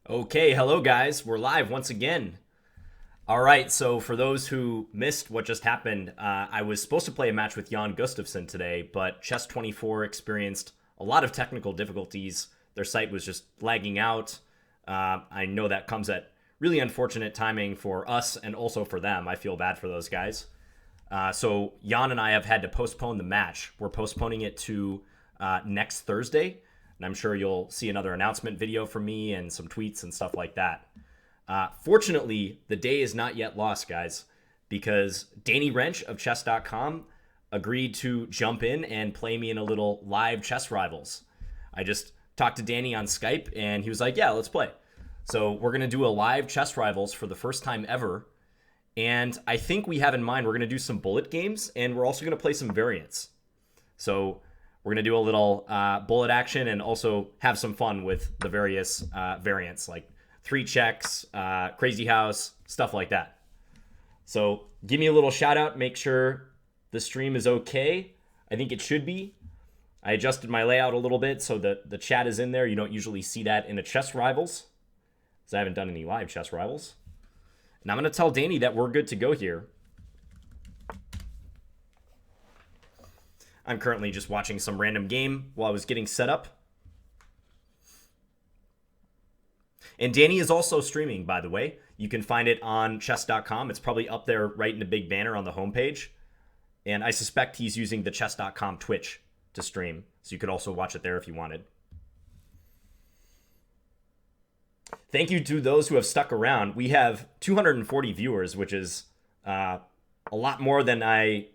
Okay, hello guys. We're live once again. All right, so for those who missed what just happened, I was supposed to play a match with Jan Gustafsson today, but Chess24 experienced a lot of technical difficulties. Their site was just lagging out. I know that comes at really unfortunate timing for us and also for them. I feel bad for those guys. So Jan and I have had to postpone the match. We're postponing it to next Thursday, and I'm sure you'll see another announcement video from me and some tweets and stuff like that. Fortunately, the day is not yet lost, guys, because Danny Rensch of chess.com agreed to jump in and play me in a little live chess rivals. I just talked to Danny on Skype, and he was like, yeah, let's play. So we're going to do a live chess rivals for the first time ever. And I think we have in mind we're going to do some bullet games, and we're also going to play some variants. So we're going to do a little bullet action and also have some fun with the various variants like three checks, Crazyhouse, stuff like that. So give me a little shout out. Make sure the stream is okay. I think it should be. I adjusted my layout a little bit so that the chat is in there. You don't usually see that in a chess rivals, because I haven't done any live chess rivals. And I'm going to tell Danny that we're good to go here. I'm currently just watching some random game while I was getting set up. And Danny is also streaming, by the way. You can find it on chess.com. It's probably up there right in the big banner on the homepage. And I suspect he's using the chess.com Twitch to stream. So you could also watch it there if you wanted. Thank you to those who have stuck around. We have 240 viewers, which is a lot more than I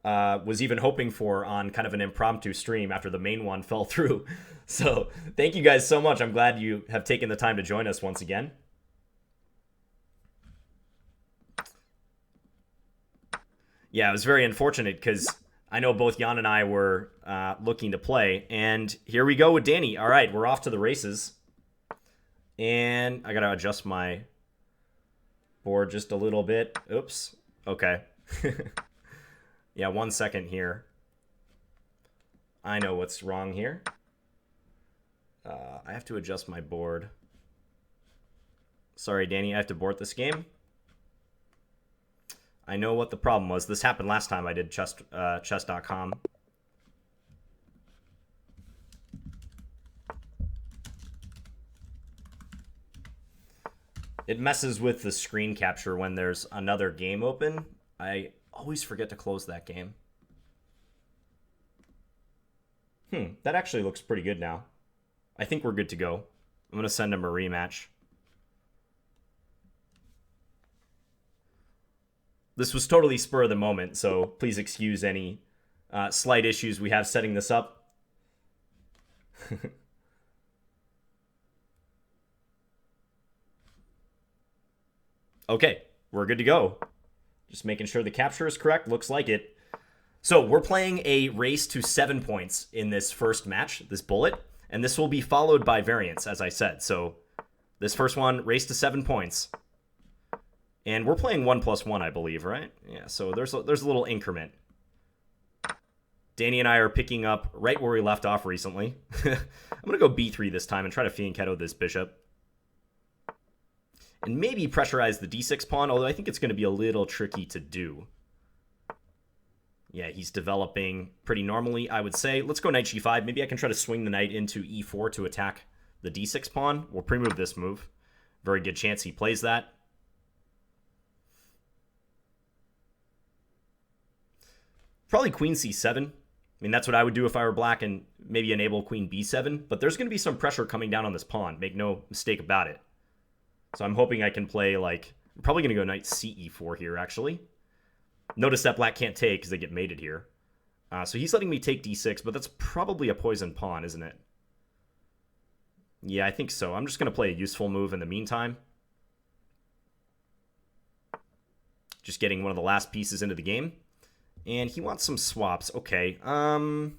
was even hoping for on kind of an impromptu stream after the main one fell through. So thank you guys so much. I'm glad you have taken the time to join us once again. Yeah, it was very unfortunate because I know both Jan and I were looking to play. And here we go with Danny. All right, we're off to the races. And I got to adjust my board just a little bit. Oops. Okay. Yeah, 1 second here. I know what's wrong here. I have to adjust my board. Sorry, Danny, I have to board this game. I know what the problem was. This happened last time I did chess.com. It messes with the screen capture when there's another game open. I always forget to close that game. That actually looks pretty good now. I think we're good to go. I'm going to send him a rematch. This was totally spur of the moment, so please excuse any slight issues we have setting this up. Okay, we're good to go. Just making sure the capture is correct. Looks like it. So we're playing a race to 7 points in this first match, this bullet. And this will be followed by variants, as I said. So this first one, race to 7 points. And we're playing 1+1, I believe, right? Yeah, so there's a little increment. Danny and I are picking up right where we left off recently. I'm going to go b3 this time and try to fianchetto this bishop. And maybe pressurize the d6 pawn, although I think it's going to be a little tricky to do. Yeah, he's developing pretty normally, I would say. Let's go knight g5. Maybe I can try to swing the knight into e4 to attack the d6 pawn. We'll pre-move this move. Very good chance he plays that. Probably queen c7. I mean, that's what I would do if I were black, and maybe enable queen b7. But there's going to be some pressure coming down on this pawn. Make no mistake about it. So I'm hoping I can play, like, I'm probably going to go knight ce4 here, actually. Notice that black can't take because they get mated here. So he's letting me take d6, but that's probably a poison pawn, isn't it? Yeah, I think so. I'm just going to play a useful move in the meantime. Just getting one of the last pieces into the game. And he wants some swaps. Okay. I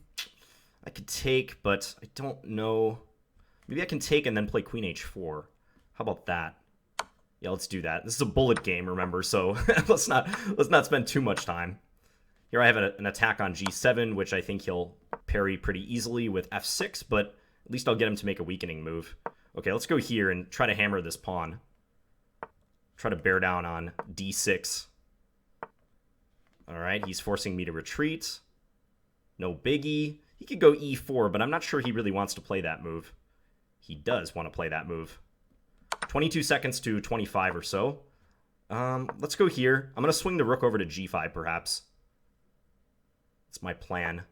could take, but I don't know. Maybe I can take and then play queen h4. How about that? Yeah, let's do that. This is a bullet game, remember, so let's not spend too much time. Here I have an attack on g7, which I think he'll parry pretty easily with f6, but at least I'll get him to make a weakening move. Okay, let's go here and try to hammer this pawn. Try to bear down on d6. All right, he's forcing me to retreat. No biggie. He could go e4, but I'm not sure he really wants to play that move. He does want to play that move. 22 seconds to 25 or so. Let's go here. I'm going to swing the rook over to g5, perhaps. That's my plan.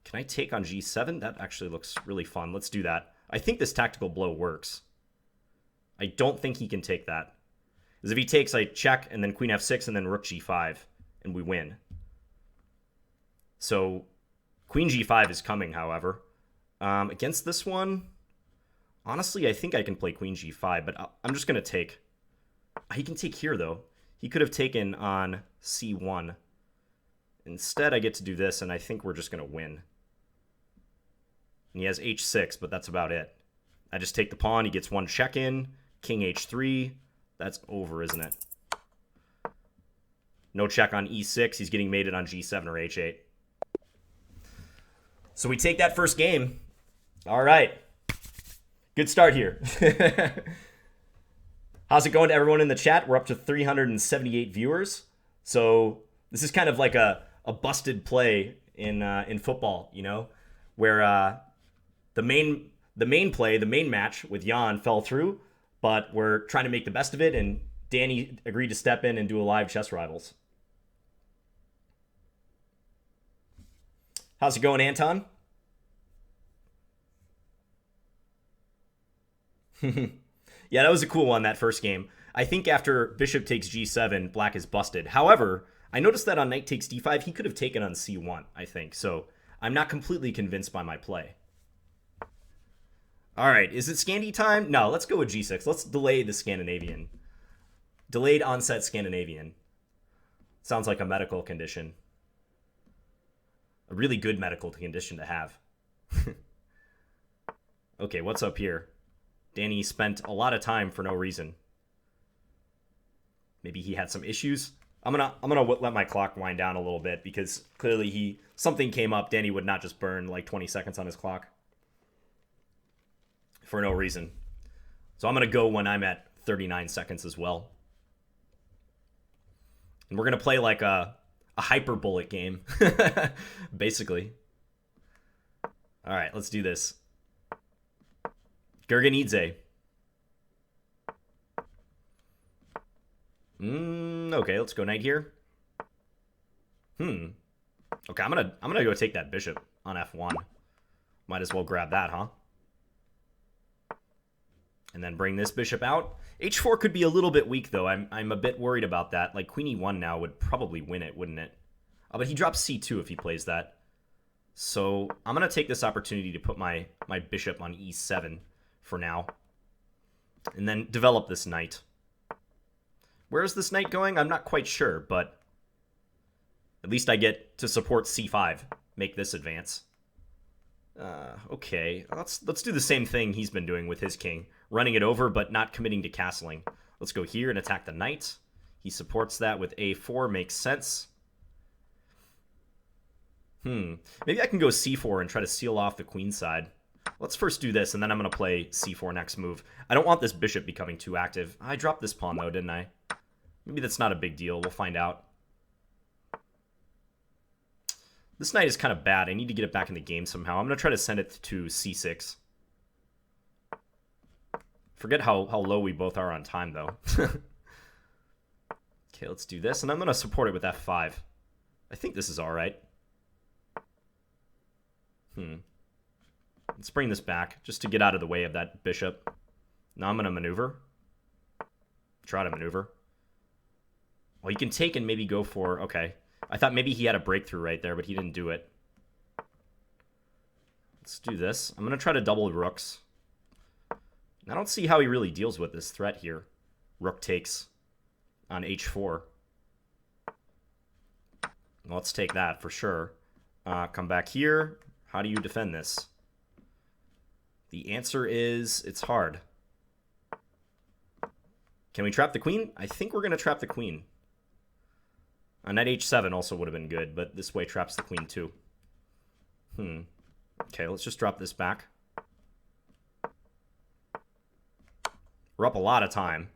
Can I take on g7? That actually looks really fun. Let's do that. I think this tactical blow works. I don't think he can take that. Because if he takes, I check, and then queen f6, and then rook g5, and we win. So, queen g5 is coming, however. Against this one, honestly, I think I can play queen g5, but I'm just going to take. He can take here, though. He could have taken on c1. Instead, I get to do this, and I think we're just going to win. And he has h6, but that's about it. I just take the pawn. He gets one check in. King h3. That's over, isn't it? No check on e6. He's getting mated on g7 or h8. So we take that first game. All right. Good start here. How's it going to everyone in the chat? We're up to 378 viewers. So this is kind of like a busted play in football, you know, where the main match with Jan fell through, but we're trying to make the best of it, and Danny agreed to step in and do a live chess rivals. How's it going, Anton? Yeah, that was a cool one, that first game. I think after bishop takes g7, black is busted. However, I noticed that on knight takes d5, he could have taken on c1, I think. So I'm not completely convinced by my play. All right, is it Scandi time? No, let's go with g6. Let's delay the Scandinavian. Delayed onset Scandinavian. Sounds like a medical condition. A really good medical condition to have. Okay, what's up here? Danny spent a lot of time for no reason. Maybe he had some issues. I'm gonna let my clock wind down a little bit because clearly something came up. Danny would not just burn like 20 seconds on his clock for no reason. So I'm gonna go when I'm at 39 seconds as well. And we're gonna play like a hyperbolic game, basically. All right, let's do this. Gurganidze. Okay, let's go knight here. Okay, I'm gonna go take that bishop on f1. Might as well grab that, huh? And then bring this bishop out. h4 could be a little bit weak, though. I'm a bit worried about that. Like, queen e1 now would probably win it, wouldn't it? But he drops c2 if he plays that. So I'm going to take this opportunity to put my bishop on e7 for now. And then develop this knight. Where is this knight going? I'm not quite sure, but at least I get to support c5. Make this advance. Okay, let's do the same thing he's been doing with his king. Running it over, but not committing to castling. Let's go here and attack the knight. He supports that with a4. Makes sense. Maybe I can go c4 and try to seal off the queen side. Let's first do this, and then I'm going to play c4 next move. I don't want this bishop becoming too active. I dropped this pawn, though, didn't I? Maybe that's not a big deal. We'll find out. This knight is kind of bad. I need to get it back in the game somehow. I'm going to try to send it to c6. Forget how low we both are on time, though. Okay, let's do this. And I'm going to support it with f5. I think this is all right. Let's bring this back just to get out of the way of that bishop. Now I'm going to maneuver. Try to maneuver. Well, you can take and maybe go for... Okay. I thought maybe he had a breakthrough right there, but he didn't do it. Let's do this. I'm going to try to double rooks. I don't see how he really deals with this threat here. Rook takes on h4. Well, let's take that for sure. Come back here. How do you defend this? The answer is it's hard. Can we trap the queen? I think we're going to trap the queen. Knight h7 also would have been good, but this way traps the queen too. Okay, let's just drop this back. We're up a lot of time.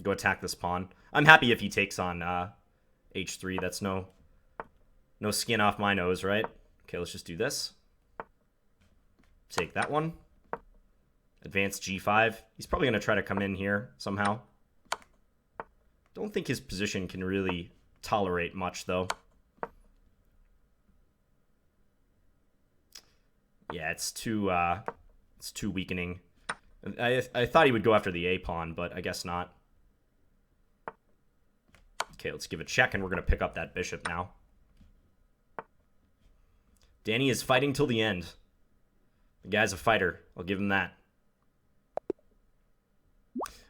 Go attack this pawn. I'm happy if he takes on h3. That's no skin off my nose, right? Okay, let's just do this. Take that one. Advance g5. He's probably going to try to come in here somehow. Don't think his position can really tolerate much, though. Yeah, it's too weakening. I thought he would go after the a pawn, but I guess not. Okay, let's give a check, and we're going to pick up that bishop now. Danny is fighting till the end. The guy's a fighter. I'll give him that.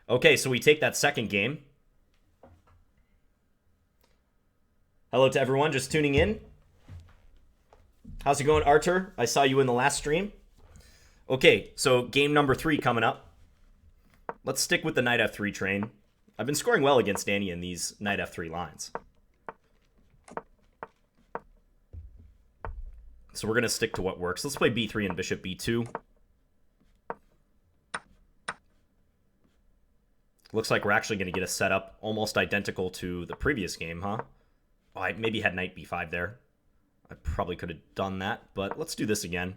Okay, so we take that second game. Hello to everyone just tuning in. How's it going, Artur? I saw you in the last stream. Okay, so game number 3 coming up. Let's stick with the knight f3 train. I've been scoring well against Danny in these knight f3 lines. So we're going to stick to what works. Let's play b3 and bishop b2. Looks like we're actually going to get a setup almost identical to the previous game, huh? Oh, I maybe had knight b5 there. I probably could have done that, but let's do this again.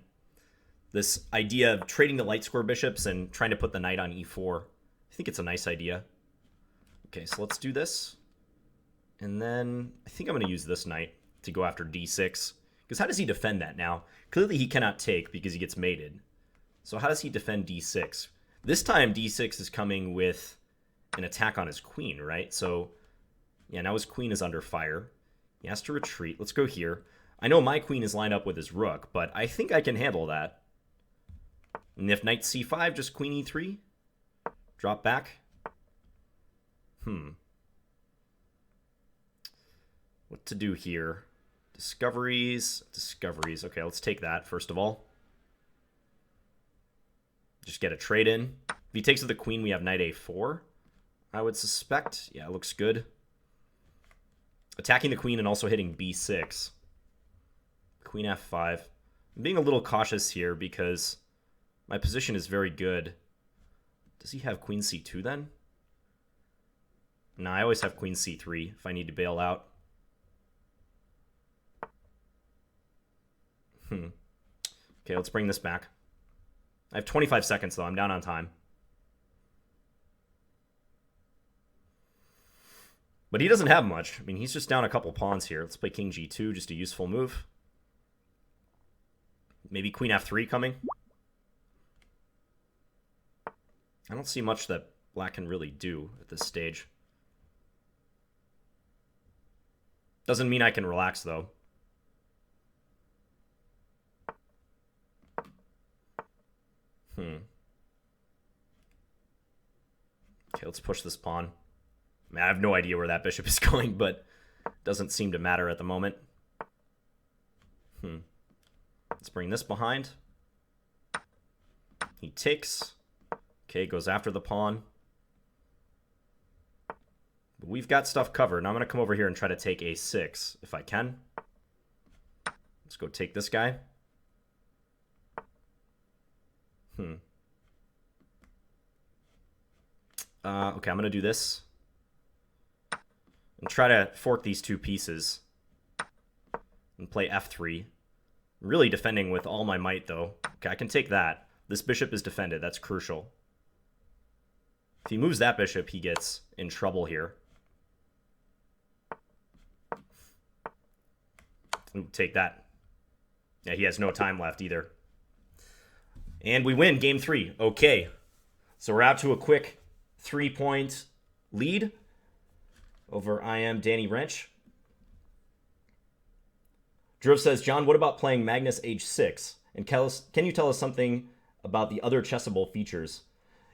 This idea of trading the light square bishops and trying to put the knight on e4. I think it's a nice idea. Okay, so let's do this. And then I think I'm going to use this knight to go after d6. Because how does he defend that now? Clearly he cannot take because he gets mated. So how does he defend d6? This time d6 is coming with an attack on his queen, right? So, yeah, now his queen is under fire. He has to retreat. Let's go here. I know my queen is lined up with his rook, but I think I can handle that. And if knight c5, just queen e3. Drop back. What to do here? Discoveries. Okay, let's take that first of all. Just get a trade in. If he takes with the queen, we have knight a4. I would suspect. Yeah, it looks good. Attacking the queen and also hitting b6. Queen f5. I'm being a little cautious here because my position is very good. Does he have queen c2 then? No, I always have queen c3 if I need to bail out. Okay, let's bring this back. I have 25 seconds, though. I'm down on time. But he doesn't have much. I mean, he's just down a couple pawns here. Let's play king g2, just a useful move. Maybe queen f3 coming. I don't see much that black can really do at this stage. Doesn't mean I can relax, though. Okay, let's push this pawn. I mean, I have no idea where that bishop is going, but it doesn't seem to matter at the moment. Let's bring this behind. He takes. Okay, goes after the pawn. But we've got stuff covered. Now I'm going to come over here and try to take a6 if I can. Let's go take this guy. Okay, I'm going to do this. And try to fork these two pieces. And play f3. Really defending with all my might, though. Okay, I can take that. This bishop is defended. That's crucial. If he moves that bishop, he gets in trouble here. Ooh, take that. Yeah, he has no time left either. And we win game 3. Okay. So we're out to a quick 3-point lead over Danny Rensch. Drove says, John, what about playing Magnus H6? And can you tell us something about the other chessable features?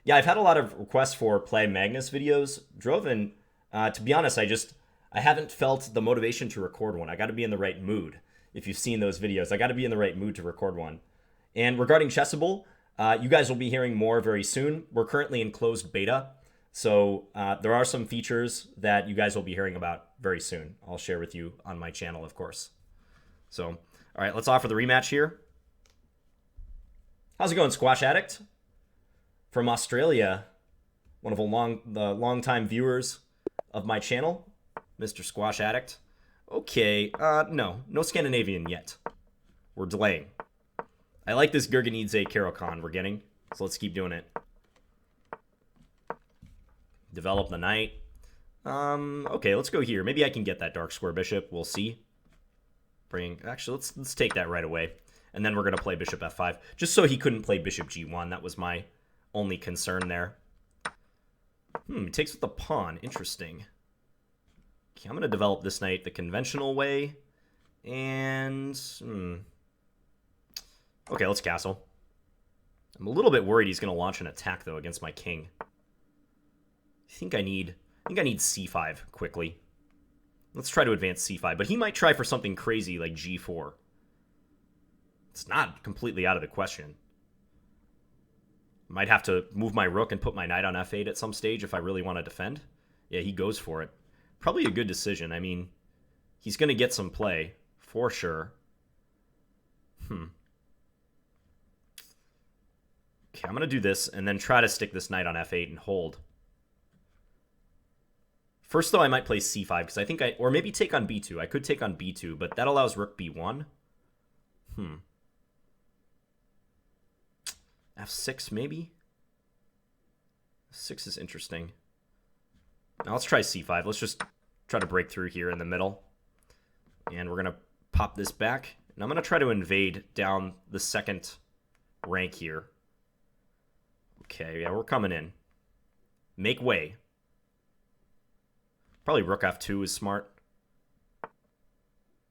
Yeah, I've had a lot of requests for Play Magnus videos, Drove, and to be honest, I haven't felt the motivation to record one. I got to be in the right mood. If you've seen those videos, I got to be in the right mood to record one. And regarding Chessable, you guys will be hearing more very soon. We're currently in closed beta, so there are some features that you guys will be hearing about very soon. I'll share with you on my channel, of course. So, all right, let's offer the rematch here. How's it going, Squash Addict? From Australia. one of the longtime viewers of my channel, Mr. Squash Addict. Okay, no Scandinavian yet. We're delaying. I like this Gurganidze Karokon we're getting, so let's keep doing it. Develop the knight. Okay, let's go here. Maybe I can get that Dark Square Bishop. We'll see. Actually, let's take that right away. And then we're going to play Bishop F5. Just so he couldn't play Bishop G1. That was my only concern there. He takes with the pawn. Interesting. Okay, I'm going to develop this knight the conventional way. And... Okay, let's castle. I'm a little bit worried he's going to launch an attack, though, against my king. I think I need c5 quickly. Let's try to advance c5, but he might try for something crazy like g4. It's not completely out of the question. Might have to move my rook and put my knight on f8 at some stage if I really want to defend. Yeah, he goes for it. Probably a good decision. I mean, he's going to get some play, for sure. Okay, I'm going to do this and then try to stick this knight on f8 and hold. First, though, I might play c5, because I think or maybe take on b2. I could take on b2, but that allows rook b1. f6, maybe? 6 is interesting. Now, let's try c5. Let's just try to break through here in the middle. And we're going to pop this back. And I'm going to try to invade down the second rank here. Okay, yeah, we're coming in. Make way. Probably rook f2 is smart.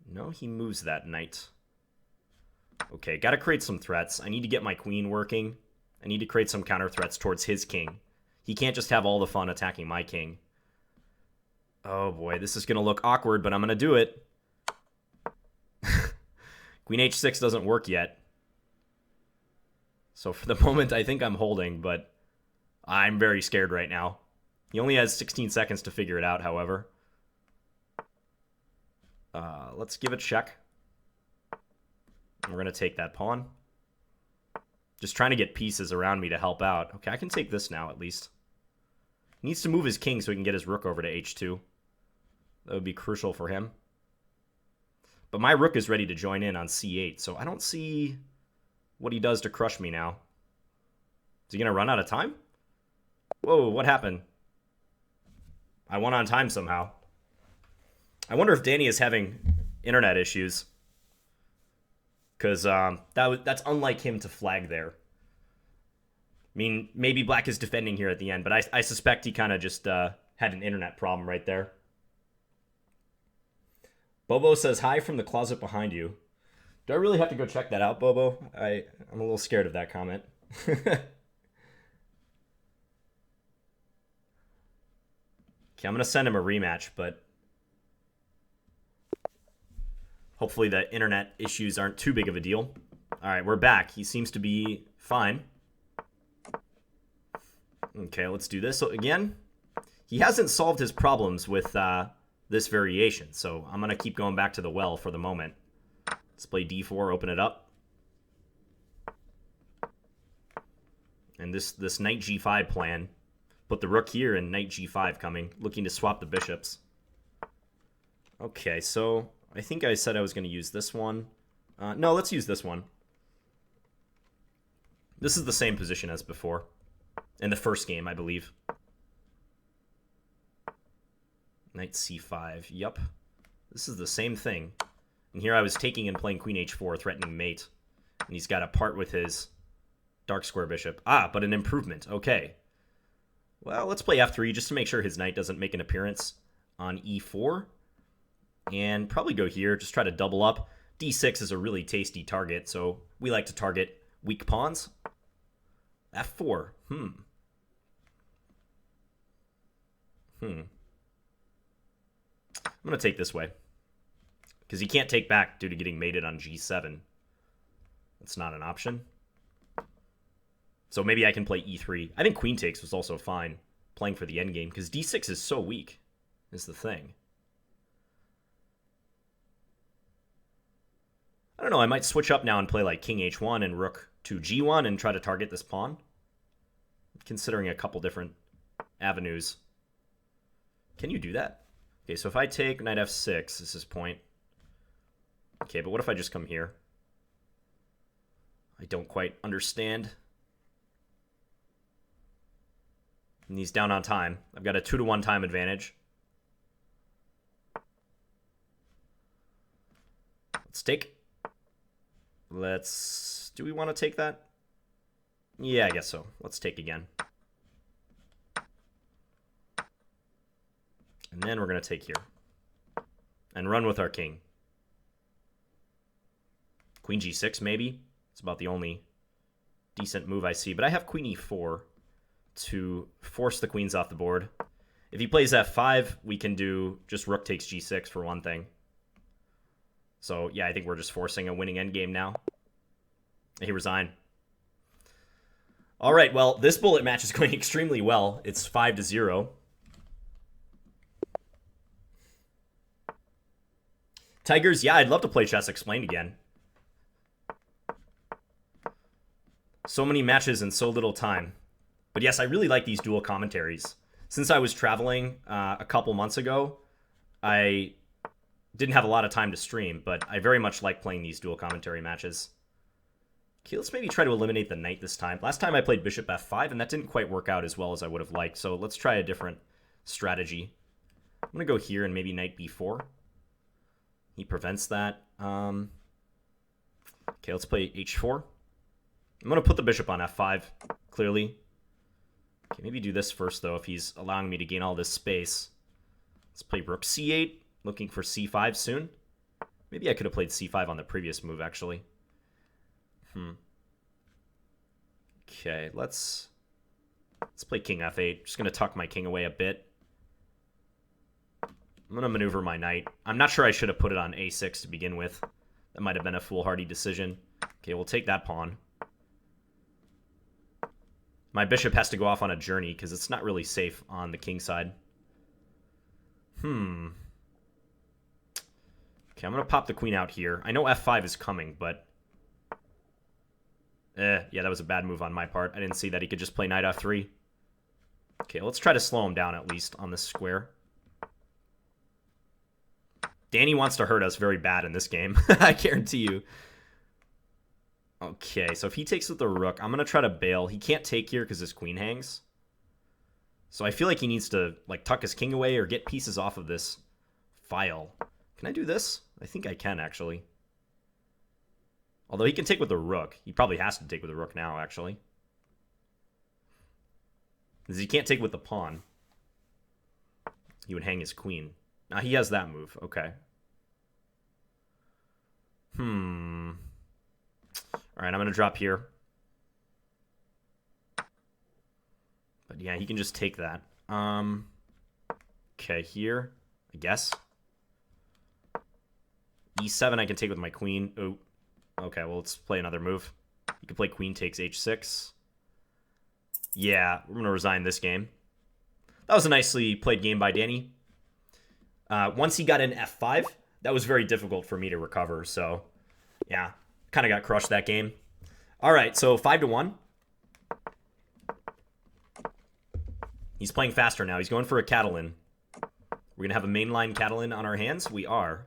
No, he moves that knight. Okay, gotta create some threats. I need to get my queen working. I need to create some counter threats towards his king. He can't just have all the fun attacking my king. Oh boy, this is gonna look awkward, but I'm gonna do it. Queen h6 doesn't work yet. So for the moment, I think I'm holding, but I'm very scared right now. He only has 16 seconds to figure it out, however. Let's give it a check. We're going to take that pawn. Just trying to get pieces around me to help out. Okay, I can take this now, at least. He needs to move his king so he can get his rook over to h2. That would be crucial for him. But my rook is ready to join in on c8, so I don't see what he does to crush me now. Is he going to run out of time? Whoa, what happened? I won on time somehow. I wonder if Danny is having internet issues. Because that's unlike him to flag there. I mean, maybe Black is defending here at the end, but I suspect he kind of just had an internet problem right there. Bobo says, hi from the closet behind you. Do I really have to go check that out, Bobo? I'm a little scared of that comment. Okay, I'm going to send him a rematch, but hopefully the internet issues aren't too big of a deal. All right, we're back. He seems to be fine. Okay, let's do this. So again, he hasn't solved his problems with this variation, so I'm going to keep going back to the well for the moment. Let's play d4, open it up. And this knight g5 plan. Put the rook here and knight g5 coming, looking to swap the bishops. Okay, so I think I said I was going to use this one. No, let's use this one. This is the same position as before. In the first game, I believe. Knight c5, yup. This is the same thing. And here I was taking and playing queen h4, threatening mate. And he's got to part with his dark square bishop. Ah, but an improvement. Okay. Well, let's play f3 just to make sure his knight doesn't make an appearance on e4. And probably go here, just try to double up. d6 is a really tasty target, so we like to target weak pawns. f4, I'm going to take this way. Because he can't take back due to getting mated on g7. That's not an option. So maybe I can play e3. I think queen takes was also fine, playing for the endgame, because d6 is so weak, is the thing. I don't know, I might switch up now and play like king h1 and rook to g1 and try to target this pawn. Considering a couple different avenues. Can you do that? Okay, so if I take knight f6, this is point. Okay, but what if I just come here? I don't quite understand. And he's down on time. I've got a 2-to-1 time advantage. Let's take. Do we want to take that? Yeah, I guess so. Let's take again. And then we're going to take here. And run with our king. Queen g6, maybe? It's about the only decent move I see. But I have queen e4 to force the queens off the board. If he plays f5, we can do just rook takes g6 for one thing. So, yeah, I think we're just forcing a winning endgame now. He resigned. All right, well, this bullet match is going extremely well. It's 5-0. Tigers, yeah, I'd love to play Chess Explained again. So many matches in so little time. But yes, I really like these dual commentaries. Since I was traveling a couple months ago, I didn't have a lot of time to stream, but I very much like playing these dual commentary matches. Okay, let's maybe try to eliminate the knight this time. Last time I played bishop f5, and that didn't quite work out as well as I would have liked, so let's try a different strategy. I'm going to go here and maybe knight b4. He prevents that. Okay, let's play h4. I'm going to put the bishop on f5, clearly. Okay, maybe do this first, though, if he's allowing me to gain all this space. Let's play rook c8, looking for c5 soon. Maybe I could have played c5 on the previous move, actually. Okay, let's play king f8. Just going to tuck my king away a bit. I'm going to maneuver my knight. I'm not sure I should have put it on a6 to begin with. That might have been a foolhardy decision. Okay, we'll take that pawn. My bishop has to go off on a journey because it's not really safe on the king side. Okay, I'm going to pop the queen out here. I know f5 is coming, but... yeah, that was a bad move on my part. I didn't see that he could just play knight f3. Okay, let's try to slow him down at least on this square. Danny wants to hurt us very bad in this game. I guarantee you. Okay, so if he takes with the rook, I'm going to try to bail. He can't take here because his queen hangs. So I feel like he needs to like tuck his king away or get pieces off of this file. Can I do this? I think I can, actually. Although he can take with the rook. He probably has to take with the rook now, actually. Because he can't take with the pawn. He would hang his queen. Now he has that move. Okay. Alright, I'm going to drop here. But yeah, he can just take that. Okay, here, I guess. E7 I can take with my queen. Oh, okay, well, let's play another move. You can play queen takes h6. Yeah, we're going to resign this game. That was a nicely played game by Danny. Once he got in f5, that was very difficult for me to recover. So, yeah, kind of got crushed that game. All right, so 5-1. He's playing faster now. He's going for a Catalan. We're going to have a mainline Catalan on our hands. We are.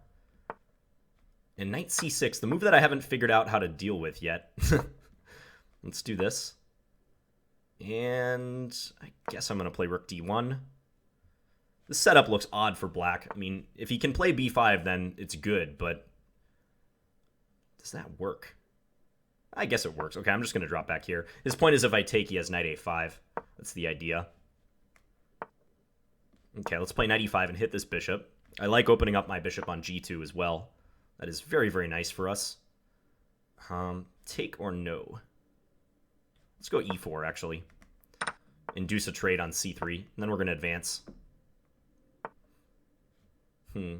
And knight c6, the move that I haven't figured out how to deal with yet. Let's do this. And I guess I'm going to play rook d1. The setup looks odd for black. I mean, if he can play b5, then it's good, but does that work? I guess it works. Okay, I'm just going to drop back here. His point is if I take, he has knight a5. That's the idea. Okay, let's play knight e5 and hit this bishop. I like opening up my bishop on g2 as well. That is very, very nice for us. Take or no? Let's go e4, actually. Induce a trade on c3, and then we're going to advance. Okay,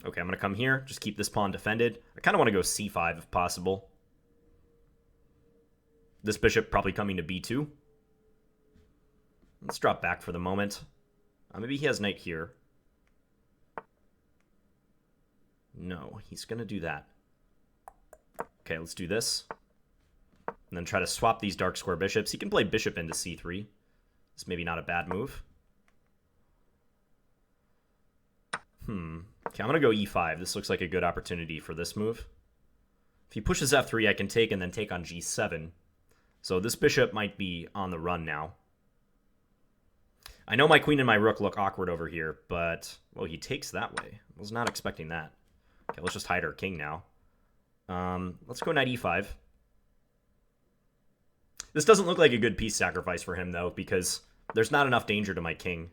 I'm going to come here. Just keep this pawn defended. I kind of want to go c5 if possible. This bishop probably coming to b2. Let's drop back for the moment. Maybe he has knight here. No, he's going to do that. Okay, let's do this. And then try to swap these dark square bishops. He can play bishop into c3. It's maybe not a bad move. Okay, I'm going to go e5. This looks like a good opportunity for this move. If he pushes f3, I can take and then take on g7. So this bishop might be on the run now. I know my queen and my rook look awkward over here, but... well, he takes that way. I was not expecting that. Okay, let's just hide our king now. Let's go knight e5. This doesn't look like a good piece sacrifice for him, though, because there's not enough danger to my king.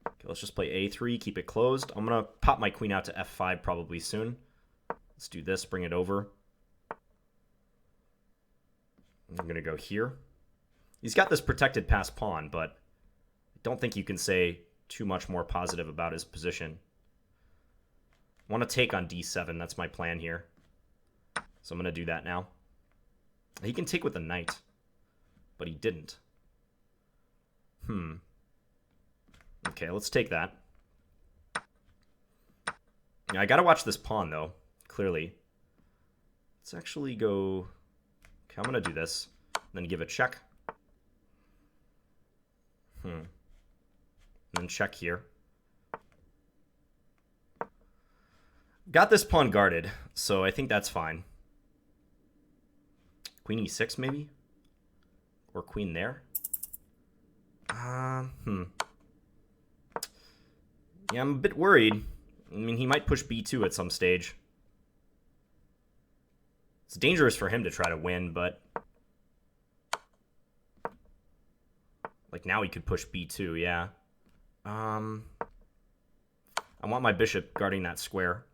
Okay, let's just play a3, keep it closed. I'm going to pop my queen out to f5 probably soon. Let's do this, bring it over. I'm going to go here. He's got this protected pass pawn, but I don't think you can say too much more positive about his position. I want to take on d7. That's my plan here. So I'm going to do that now. He can take with the knight, but he didn't. Okay, let's take that. I gotta watch this pawn, though, clearly. Let's actually go... okay, I'm gonna do this. Then give a check. And then check here. Got this pawn guarded, so I think that's fine. Queen e6, maybe? Or queen there? Yeah, I'm a bit worried. I mean, he might push b2 at some stage. It's dangerous for him to try to win, but... like, now he could push b2, yeah. I want my bishop guarding that square.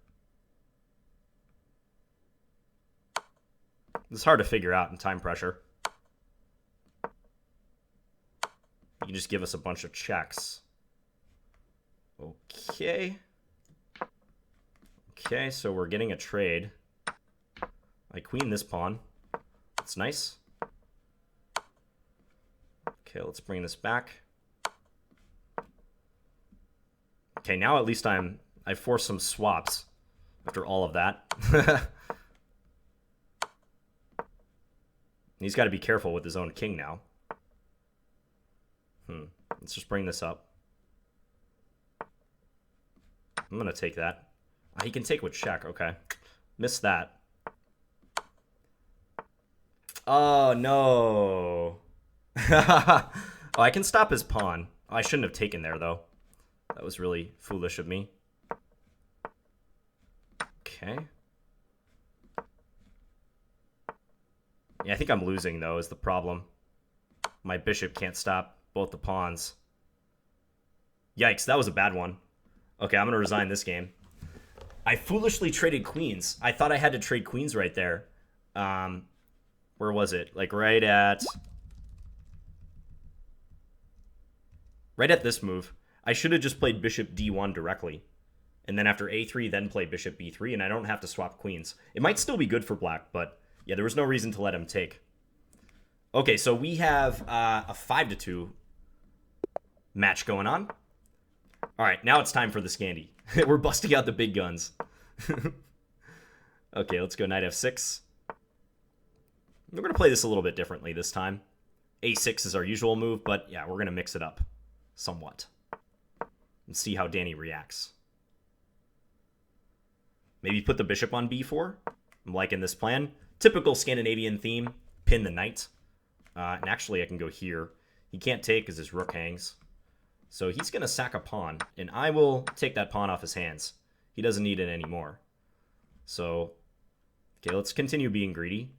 It's hard to figure out in time pressure. You can just give us a bunch of checks. Okay. Okay, so we're getting a trade. I queen this pawn. That's nice. Okay, let's bring this back. Okay, now at least I forced some swaps after all of that. He's got to be careful with his own king now. Let's just bring this up. I'm going to take that. He can take with check. Okay. Missed that. Oh, no. Oh, I can stop his pawn. Oh, I shouldn't have taken there, though. That was really foolish of me. Okay. Yeah, I think I'm losing, though, is the problem. My bishop can't stop both the pawns. Yikes, that was a bad one. Okay, I'm going to resign this game. I foolishly traded queens. I thought I had to trade queens right there. Where was it? Like right at this move. I should have just played bishop d1 directly. And then after a3, then play bishop b3, and I don't have to swap queens. It might still be good for black, but yeah, there was no reason to let him take. Okay, so we have a 5-2 match going on. All right, now it's time for the Scandi. We're busting out the big guns. Okay, let's go knight f6. We're going to play this a little bit differently this time. a6 is our usual move, but yeah, we're going to mix it up somewhat and see how Danny reacts. Maybe put the bishop on b4. I'm liking this plan. Typical Scandinavian theme, pin the knight. And actually, I can go here. He can't take because his rook hangs. So he's going to sack a pawn, and I will take that pawn off his hands. He doesn't need it anymore. So, okay, let's continue being greedy.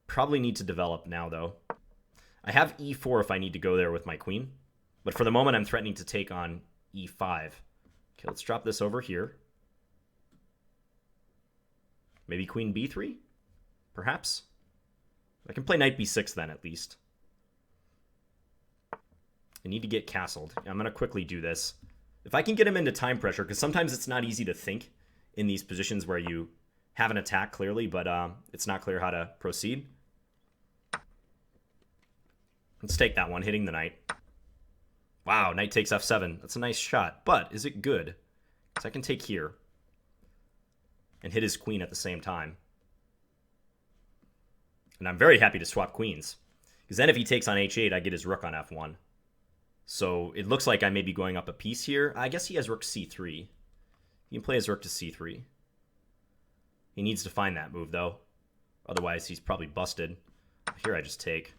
Probably need to develop now, though. I have e4 if I need to go there with my queen. But for the moment, I'm threatening to take on e5. Okay, let's drop this over here. Maybe queen b3? Perhaps? I can play knight b6 then, at least. I need to get castled. I'm going to quickly do this. If I can get him into time pressure, because sometimes it's not easy to think in these positions where you have an attack clearly, but it's not clear how to proceed. Let's take that one, hitting the knight. Wow, knight takes f7. That's a nice shot, but is it good? Because I can take here and hit his queen at the same time. And I'm very happy to swap queens. Because then if he takes on h8, I get his rook on f1. So it looks like I may be going up a piece here. I guess he has rook c3. He can play his rook to c3. He needs to find that move, though. Otherwise, he's probably busted. Here I just take.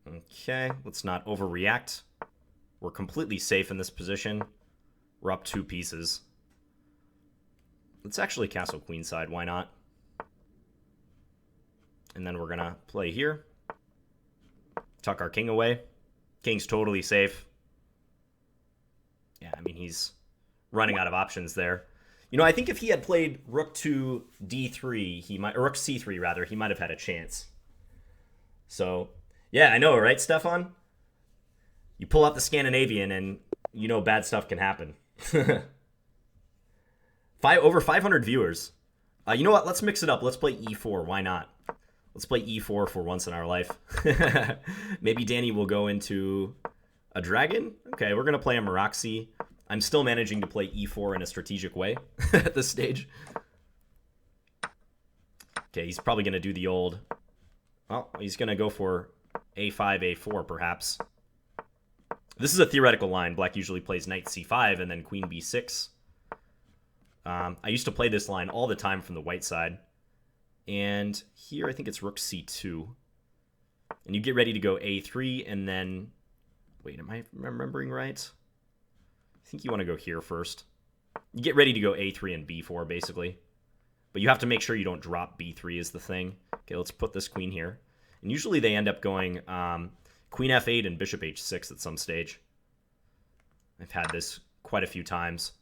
Okay, let's not overreact. We're completely safe in this position. We're up 2 pieces. Let's actually castle queenside, why not? And then we're going to play here. Tuck our king away. King's totally safe. Yeah, I mean, he's running out of options there. You know, I think if he had played rook to d3, he might, or rook c3 rather, he might have had a chance. So, yeah, I know, right, Stefan? You pull out the Scandinavian and you know bad stuff can happen. Over 500 viewers. You know what? Let's mix it up. Let's play e4. Why not? Let's play e4 for once in our life. Maybe Danny will go into a dragon. Okay, we're going to play a Maraxi. I'm still managing to play e4 in a strategic way at this stage. Okay, he's probably going to do the old... Well, he's going to go for a5, a4, perhaps. This is a theoretical line. Black usually plays knight c5 and then queen b6. I used to play this line all the time from the white side. And here I think it's rook c2. And you get ready to go a3 and then... Wait, am I remembering right? I think you want to go here first. You get ready to go a3 and b4, basically. But you have to make sure you don't drop b3 is the thing. Okay, let's put this queen here. And usually they end up going queen f8 and bishop h6 at some stage. I've had this quite a few times.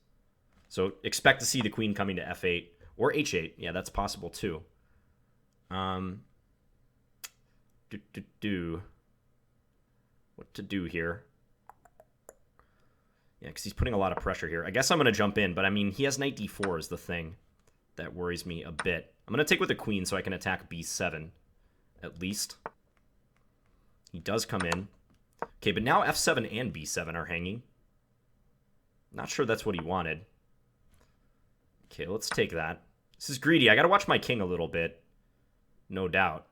So expect to see the queen coming to f8 or h8. Yeah, that's possible too. What to do here? Yeah, because he's putting a lot of pressure here. I guess I'm going to jump in, but I mean, he has knight d4 is the thing that worries me a bit. I'm going to take with the queen so I can attack b7, at least. He does come in. Okay, but now f7 and b7 are hanging. Not sure that's what he wanted. Okay, let's take that. This is greedy. I got to watch my king a little bit. No doubt.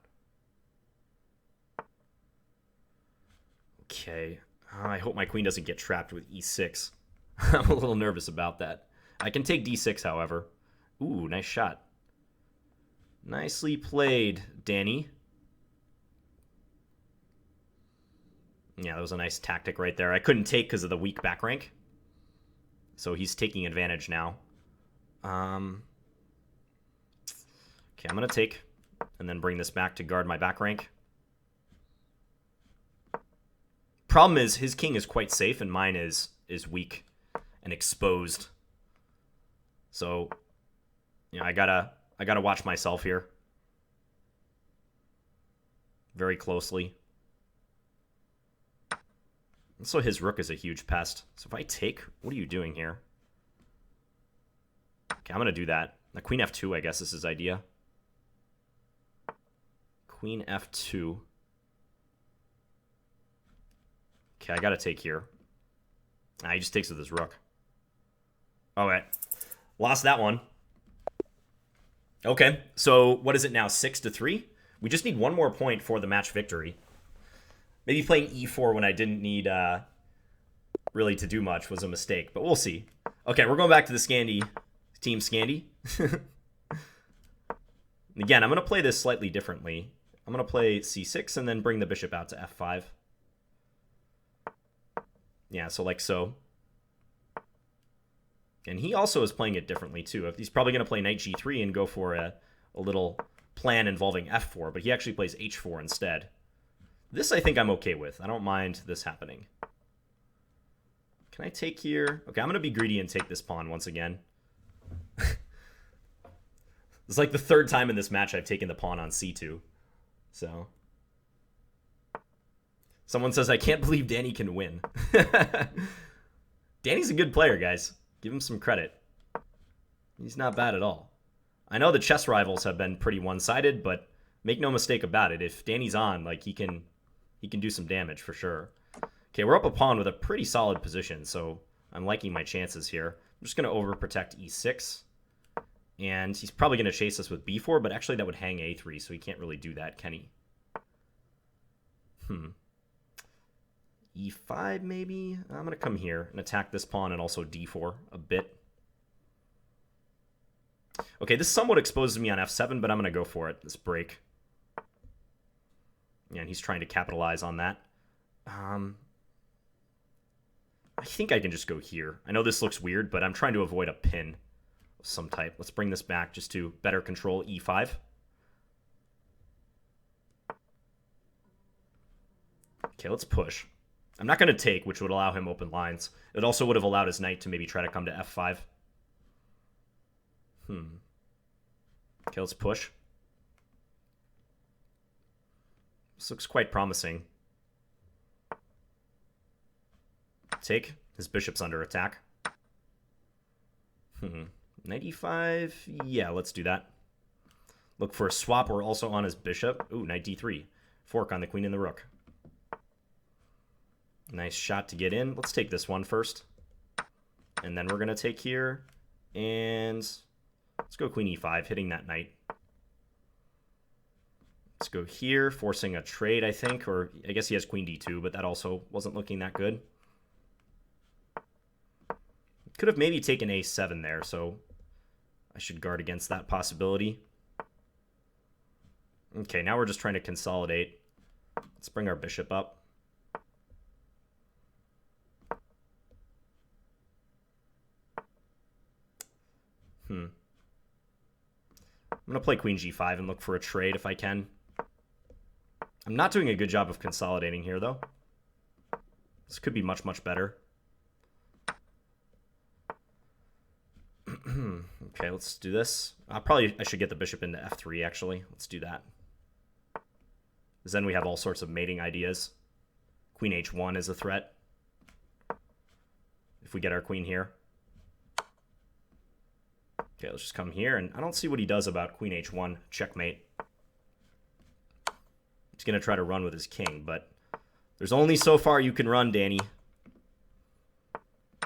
Okay. I hope my queen doesn't get trapped with e6. I'm a little nervous about that. I can take d6, however. Ooh, nice shot. Nicely played, Danny. Yeah, that was a nice tactic right there. I couldn't take because of the weak back rank. So he's taking advantage now. Okay, I'm going to take and then bring this back to guard my back rank. Problem is, his king is quite safe and mine is weak and exposed. So, you know, I gotta watch myself here very closely. Also, his rook is a huge pest. So if I take, what are you doing here? Okay, I'm gonna do that. Now, queen f2, I guess, is his idea. Queen f2. Okay, I gotta take here. He just takes with his rook. All right. Lost that one. Okay, so what is it now? 6-3? We just need one more point for the match victory. Maybe playing e4 when I didn't need really to do much was a mistake, but we'll see. Okay, we're going back to the Scandi, Team Scandi. Again, I'm going to play this slightly differently. I'm going to play c6 and then bring the bishop out to f5. Yeah, so like so. And he also is playing it differently too. He's probably going to play knight g3 and go for a little plan involving f4, but he actually plays h4 instead. This I think I'm okay with. I don't mind this happening. Can I take here? Okay, I'm going to be greedy and take this pawn once again. It's like the third time in this match I've taken the pawn on c2. So... Someone says, I can't believe Danny can win. Danny's a good player, guys. Give him some credit. He's not bad at all. I know the chess rivals have been pretty one-sided, but make no mistake about it. If Danny's on, like, he can do some damage for sure. Okay, we're up a pawn with a pretty solid position, so I'm liking my chances here. I'm just going to overprotect e6. And he's probably going to chase us with b4, but actually that would hang a3, so he can't really do that, can he? E5 maybe? I'm going to come here and attack this pawn and also d4 a bit. Okay, this somewhat exposes me on f7, but I'm going to go for it, this break. Yeah, and he's trying to capitalize on that. I think I can just go here. I know this looks weird, but I'm trying to avoid a pin of some type. Let's bring this back just to better control e5. Okay, let's push. I'm not going to take, which would allow him open lines. It also would have allowed his knight to maybe try to come to f5. Okay, let's push. This looks quite promising. Take. His bishop's under attack. Knight e5. Yeah, let's do that. Look for a swap. We're also on his bishop. Ooh, knight d3. Fork on the queen and the rook. Nice shot to get in. Let's take this one first. And then we're going to take here. And let's go queen e5, hitting that knight. Let's go here, forcing a trade, I think. Or I guess he has queen d2, but that also wasn't looking that good. Could have maybe taken a7 there, so I should guard against that possibility. Okay, now we're just trying to consolidate. Let's bring our bishop up. I'm going to play queen g5 and look for a trade if I can. I'm not doing a good job of consolidating here, though. This could be much, much better. Okay, let's do this. I should get the bishop into f3, actually. Let's do that. Because then we have all sorts of mating ideas. Queen h1 is a threat. If we get our queen here. Okay, let's just come here, and I don't see what he does about queen h1. Checkmate. He's going to try to run with his king, but there's only so far you can run, Danny.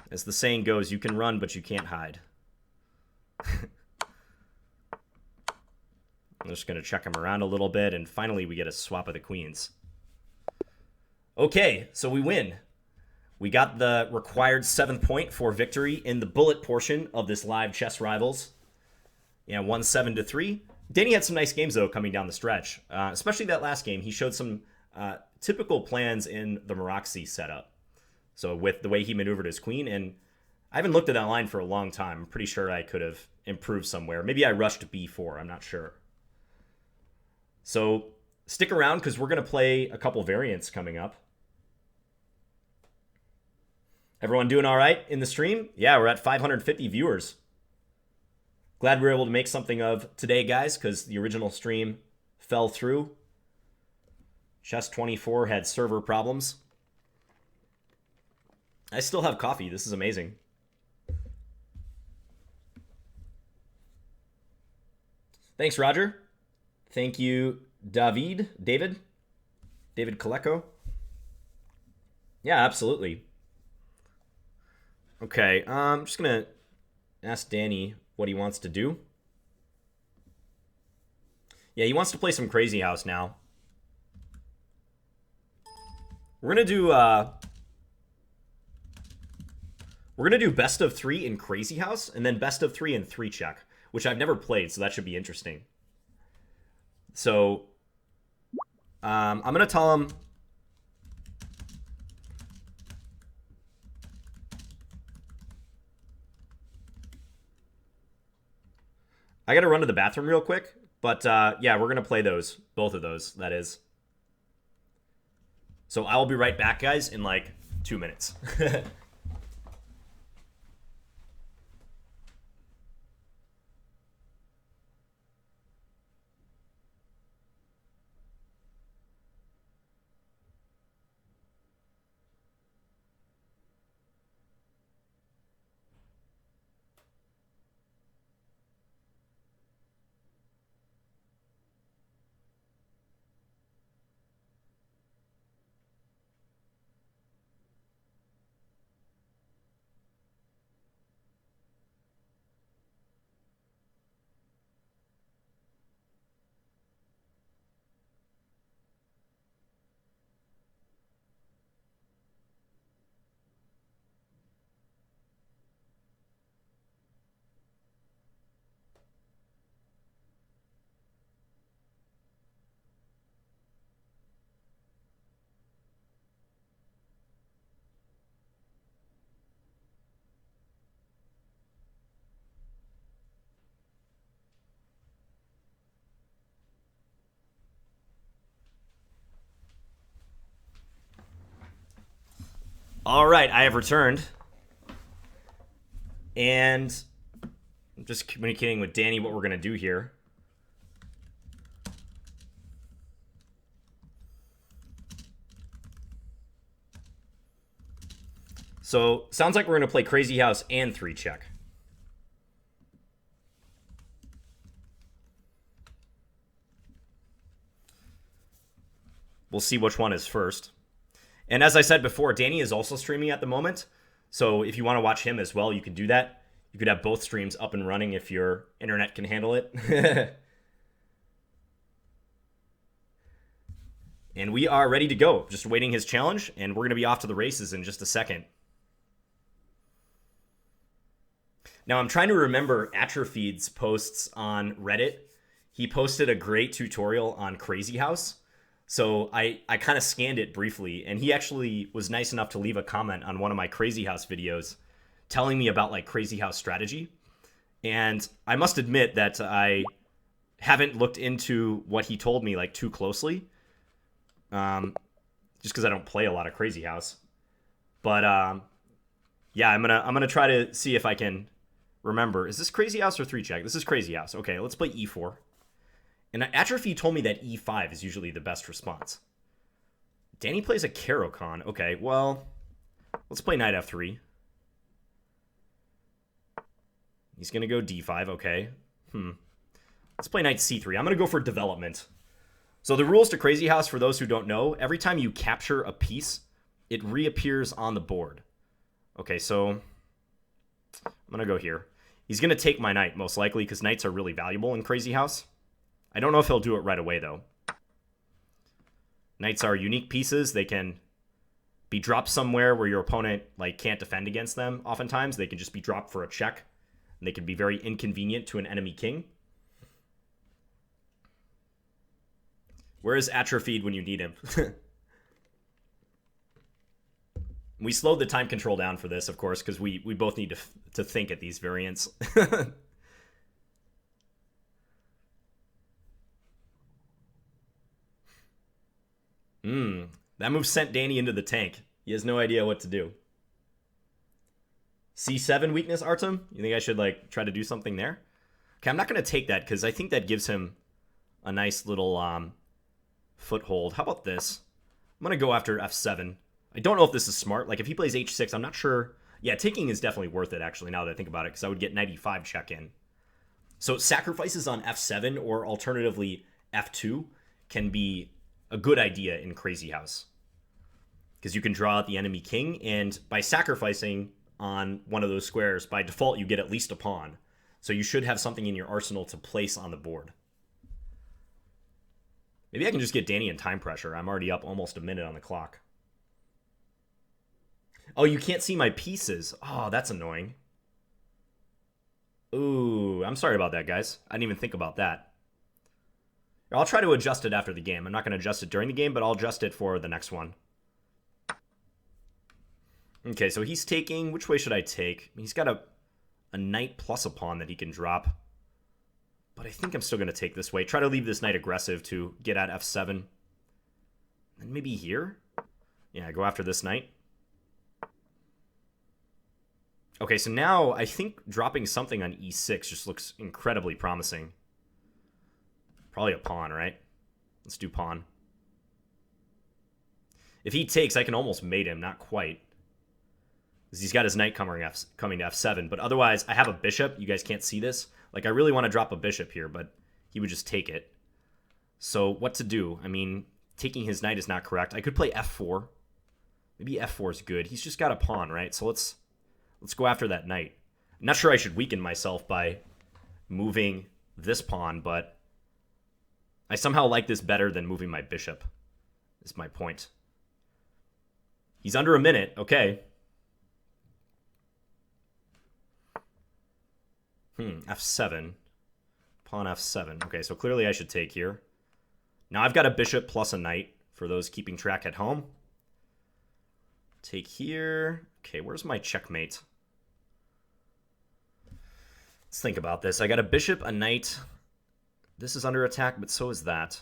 As the saying goes, you can run, but you can't hide. I'm just going to check him around a little bit, and finally we get a swap of the queens. Okay, so we win. We got the required 7th point for victory in the bullet portion of this live Chess Rivals. Yeah, 1-7-3. Danny had some nice games, though, coming down the stretch. Especially that last game. He showed some typical plans in the Maroczy setup. So with the way he maneuvered his queen, and I haven't looked at that line for a long time. I'm pretty sure I could have improved somewhere. Maybe I rushed b4. I'm not sure. So stick around, because we're going to play a couple variants coming up. Everyone doing all right in the stream? Yeah, we're at 550 viewers. Glad we were able to make something of today, guys, because the original stream fell through. Chess24 had server problems. I still have coffee. This is amazing. Thanks, Roger. Thank you, David Kaleko. Yeah, absolutely. Okay, I'm just going to ask Danny what he wants to do. Yeah, he wants to play some Crazyhouse now. We're going to do best of 3 in Crazyhouse, and then best of 3 in 3-check, which I've never played, so that should be interesting. So, I'm going to tell him... I got to run to the bathroom real quick, but yeah, we're going to play those. Both of those, that is. So I will be right back, guys, in like 2 minutes. All right, I have returned. And I'm just communicating with Danny what we're going to do here. So, sounds like we're going to play Crazyhouse and 3-check. We'll see which one is first. And as I said before, Danny is also streaming at the moment. So if you want to watch him as well, you can do that. You could have both streams up and running if your internet can handle it. And we are ready to go. Just waiting his challenge, and we're going to be off to the races in just a second. Now, I'm trying to remember Atrophied's posts on Reddit. He posted a great tutorial on Crazyhouse. So I kind of scanned it briefly, and he actually was nice enough to leave a comment on one of my Crazyhouse videos telling me about, like, Crazyhouse strategy. And I must admit that I haven't looked into what he told me, like, too closely. Just because I don't play a lot of Crazyhouse. But, yeah, I'm gonna try to see if I can remember. Is this Crazyhouse or 3-check? This is Crazyhouse. Okay, let's play E4. And Atrophy told me that E5 is usually the best response. Danny plays a Caro-Kann. Okay, well, let's play Knight F3. He's going to go D5, okay. Let's play Knight C3. I'm going to go for development. So the rules to Crazyhouse, for those who don't know, every time you capture a piece, it reappears on the board. Okay, so I'm going to go here. He's going to take my knight, most likely, because knights are really valuable in Crazyhouse. I don't know if he'll do it right away, though. Knights are unique pieces. They can be dropped somewhere where your opponent can't defend against them. Oftentimes, they can just be dropped for a check. And they can be very inconvenient to an enemy king. Where is Atrophied when you need him? We slowed the time control down for this, of course, because we both need to think at these variants. That move sent Danny into the tank. He has no idea what to do. C7 weakness, Artem? You think I should, try to do something there? Okay, I'm not going to take that, because I think that gives him a nice little foothold. How about this? I'm going to go after F7. I don't know if this is smart. If he plays H6, I'm not sure. Yeah, taking is definitely worth it, actually, now that I think about it, because I would get knight E5 check-in. So sacrifices on F7, or alternatively F2, can be a good idea in Crazyhouse, because you can draw out the enemy king, and by sacrificing on one of those squares, by default you get at least a pawn, so you should have something in your arsenal to place on the board. Maybe I can just get Danny in time pressure. I'm already up almost a minute on the clock. Oh, you can't see my pieces. Oh, that's annoying. Ooh, I'm sorry about that, guys. I didn't even think about that. I'll try to adjust it after the game. I'm not going to adjust it during the game, but I'll adjust it for the next one. Okay, so he's taking... Which way should I take? He's got a knight plus a pawn that he can drop. But I think I'm still going to take this way. Try to leave this knight aggressive to get at F7. And maybe here? Yeah, go after this knight. Okay, so now I think dropping something on E6 just looks incredibly promising. Probably a pawn, right? Let's do pawn. If he takes, I can almost mate him. Not quite. Because he's got his knight coming to F7. But otherwise, I have a bishop. You guys can't see this. I really want to drop a bishop here, but he would just take it. So what to do? I mean, taking his knight is not correct. I could play F4. Maybe F4 is good. He's just got a pawn, right? So let's go after that knight. I'm not sure I should weaken myself by moving this pawn, but I somehow like this better than moving my bishop, is my point. He's under a minute. Okay. F7. Pawn F7. Okay, so clearly I should take here. Now I've got a bishop plus a knight for those keeping track at home. Take here. Okay, where's my checkmate? Let's think about this. I got a bishop, a knight. This is under attack, but so is that.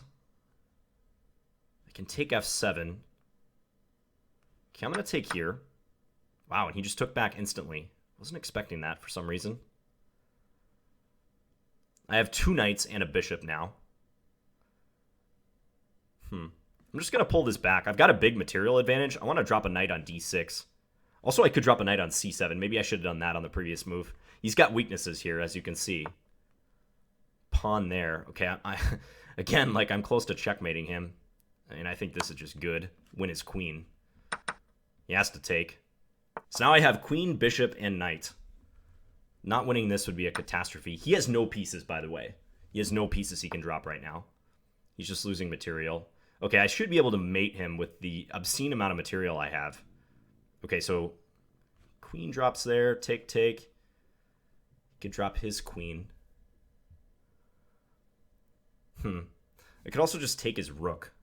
I can take F7. Okay, I'm going to take here. Wow, and he just took back instantly. Wasn't expecting that for some reason. I have 2 knights and a bishop now. I'm just going to pull this back. I've got a big material advantage. I want to drop a knight on d6. Also, I could drop a knight on c7. Maybe I should have done that on the previous move. He's got weaknesses here, as you can see. Pawn there. Okay, again, like, I'm close to checkmating him. And I think this is just good. Win his queen. He has to take. So now I have queen, bishop, and knight. Not winning this would be a catastrophe. He has no pieces, by the way. He has no pieces he can drop right now. He's just losing material. Okay, I should be able to mate him with the obscene amount of material I have. Okay, so queen drops there. Take, take. He could drop his queen. I could also just take his rook.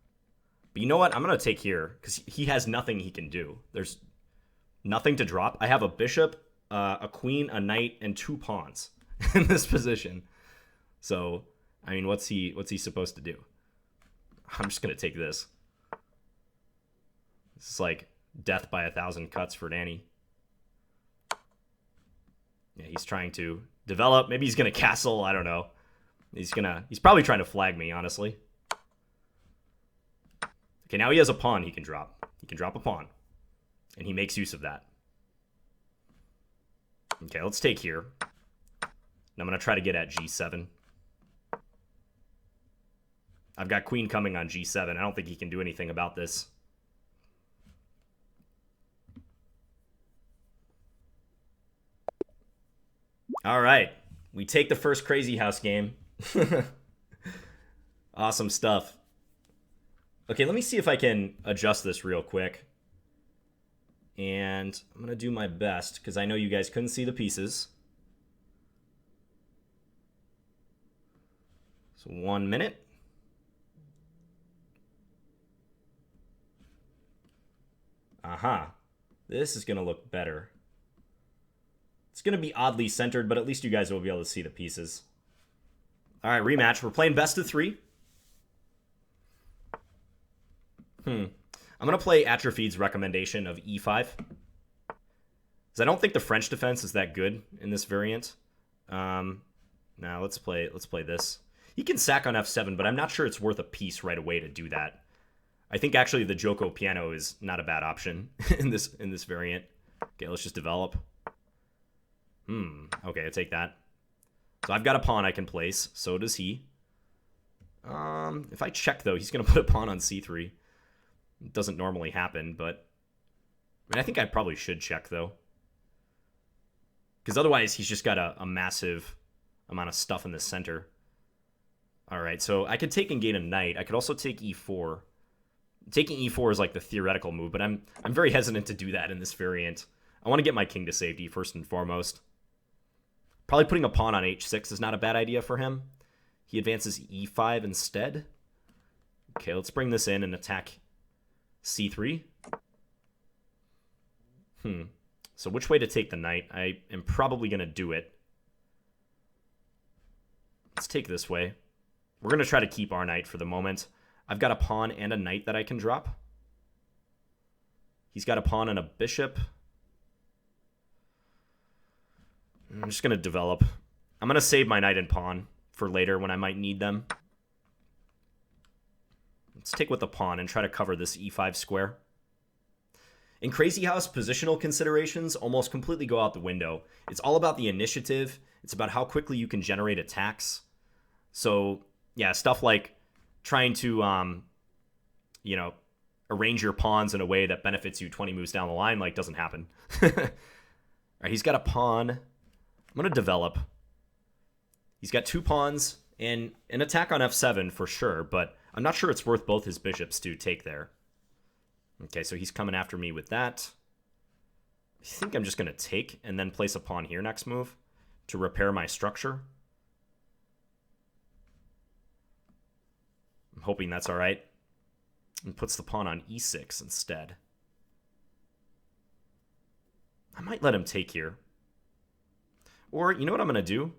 But you know what? I'm going to take here because he has nothing he can do. There's nothing to drop. I have a bishop, a queen, a knight, and 2 pawns in this position. So, I mean, what's he supposed to do? I'm just going to take this. This is like death by 1,000 cuts for Danny. Yeah, he's trying to develop. Maybe he's going to castle. I don't know. He's probably trying to flag me, honestly. Okay, now he has a pawn he can drop. He can drop a pawn. And he makes use of that. Okay, let's take here. And I'm going to try to get at g7. I've got queen coming on g7. I don't think he can do anything about this. All right. We take the first Crazyhouse game. Awesome stuff. Okay, let me see if I can adjust this real quick. And I'm going to do my best because I know you guys couldn't see the pieces. So 1 minute. Aha. This is going to look better. It's going to be oddly centered, but at least you guys will be able to see the pieces. All right, rematch. We're playing best of 3. I'm going to play Atrophied's recommendation of e5. Because I don't think the French defense is that good in this variant. Now let's play this. He can sack on f7, but I'm not sure it's worth a piece right away to do that. I think actually the Joko piano is not a bad option in this variant. Okay, let's just develop. Okay, I take that. So I've got a pawn I can place. So does he. If I check, though, he's going to put a pawn on c3. It doesn't normally happen, but... I mean, I think I probably should check, though. Because otherwise, he's just got a massive amount of stuff in the center. All right, so I could take and gain a knight. I could also take e4. Taking e4 is like the theoretical move, but I'm very hesitant to do that in this variant. I want to get my king to safety, first and foremost. Probably putting a pawn on h6 is not a bad idea for him. He advances e5 instead. Okay, let's bring this in and attack c3. So which way to take the knight? I am probably going to do it. Let's take this way. We're going to try to keep our knight for the moment. I've got a pawn and a knight that I can drop. He's got a pawn and a bishop. I'm just going to develop. I'm going to save my knight and pawn for later when I might need them. Let's take with the pawn and try to cover this e5 square. In Crazyhouse, positional considerations almost completely go out the window. It's all about the initiative. It's about how quickly you can generate attacks. So, yeah, stuff like trying to, arrange your pawns in a way that benefits you 20 moves down the line, like, doesn't happen. All right, he's got a pawn. I'm going to develop. He's got 2 pawns and an attack on f7 for sure, but I'm not sure it's worth both his bishops to take there. Okay, so he's coming after me with that. I think I'm just going to take and then place a pawn here next move to repair my structure. I'm hoping that's all right. And puts the pawn on e6 instead. I might let him take here. Or, you know what I'm going to do?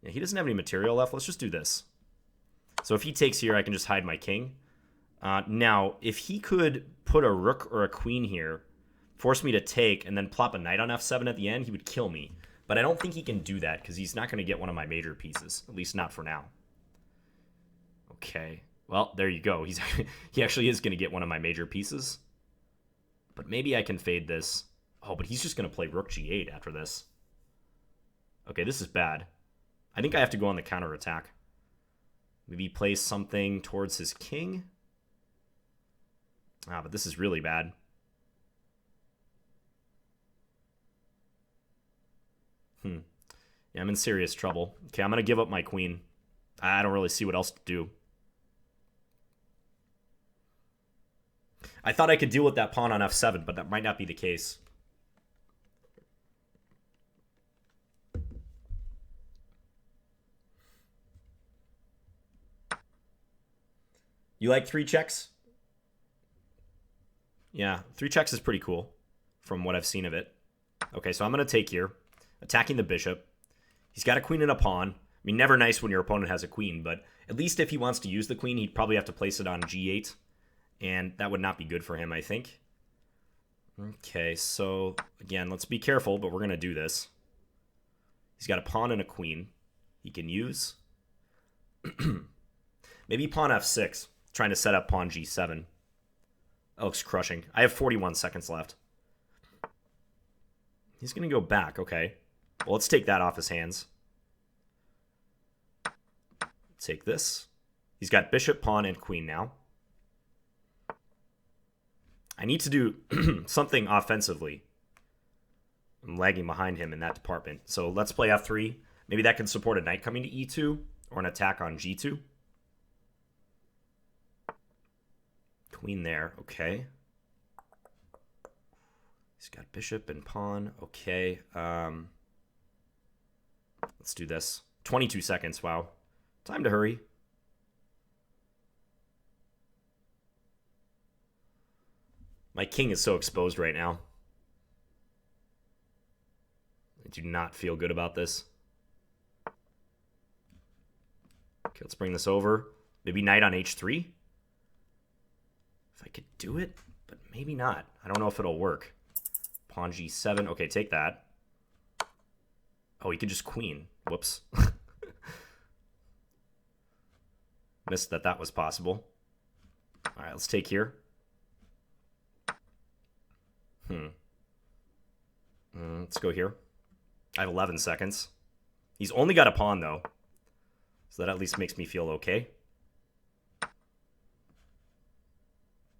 Yeah, he doesn't have any material left. Let's just do this. So if he takes here, I can just hide my king. Now, if he could put a rook or a queen here, force me to take, and then plop a knight on f7 at the end, he would kill me. But I don't think he can do that, because he's not going to get one of my major pieces. At least not for now. Okay. Well, there you go. He actually is going to get one of my major pieces. But maybe I can fade this. Oh, but he's just going to play rook g8 after this. Okay, this is bad. I think I have to go on the counterattack. Maybe place something towards his king. Ah, but this is really bad. Yeah, I'm in serious trouble. Okay, I'm going to give up my queen. I don't really see what else to do. I thought I could deal with that pawn on f7, but that might not be the case. You like 3 checks? Yeah, 3 checks is pretty cool from what I've seen of it. Okay, so I'm going to take here, attacking the bishop. He's got a queen and a pawn. I mean, never nice when your opponent has a queen, but at least if he wants to use the queen, he'd probably have to place it on g8, and that would not be good for him, I think. Okay, so again, let's be careful, but we're going to do this. He's got a pawn and a queen he can use. Maybe pawn f6, trying to set up pawn g7. That looks crushing. I have 41 seconds left. He's going to go back, okay. Well, let's take that off his hands. Take this. He's got bishop, pawn, and queen now. I need to do something offensively. I'm lagging behind him in that department. So let's play f3. Maybe that can support a knight coming to e2 or an attack on g2. Queen there, okay. He's got bishop and pawn, okay. Let's do this. 22 seconds, wow. Time to hurry. My king is so exposed right now. I do not feel good about this. Okay, let's bring this over. Maybe knight on h3. If I could do it, but maybe not. I don't know if it'll work. Pawn g7. Okay, take that. Oh, he could just queen. Whoops. Missed that was possible. All right, let's take here. Let's go here. I have 11 seconds. He's only got a pawn, though. So that at least makes me feel okay.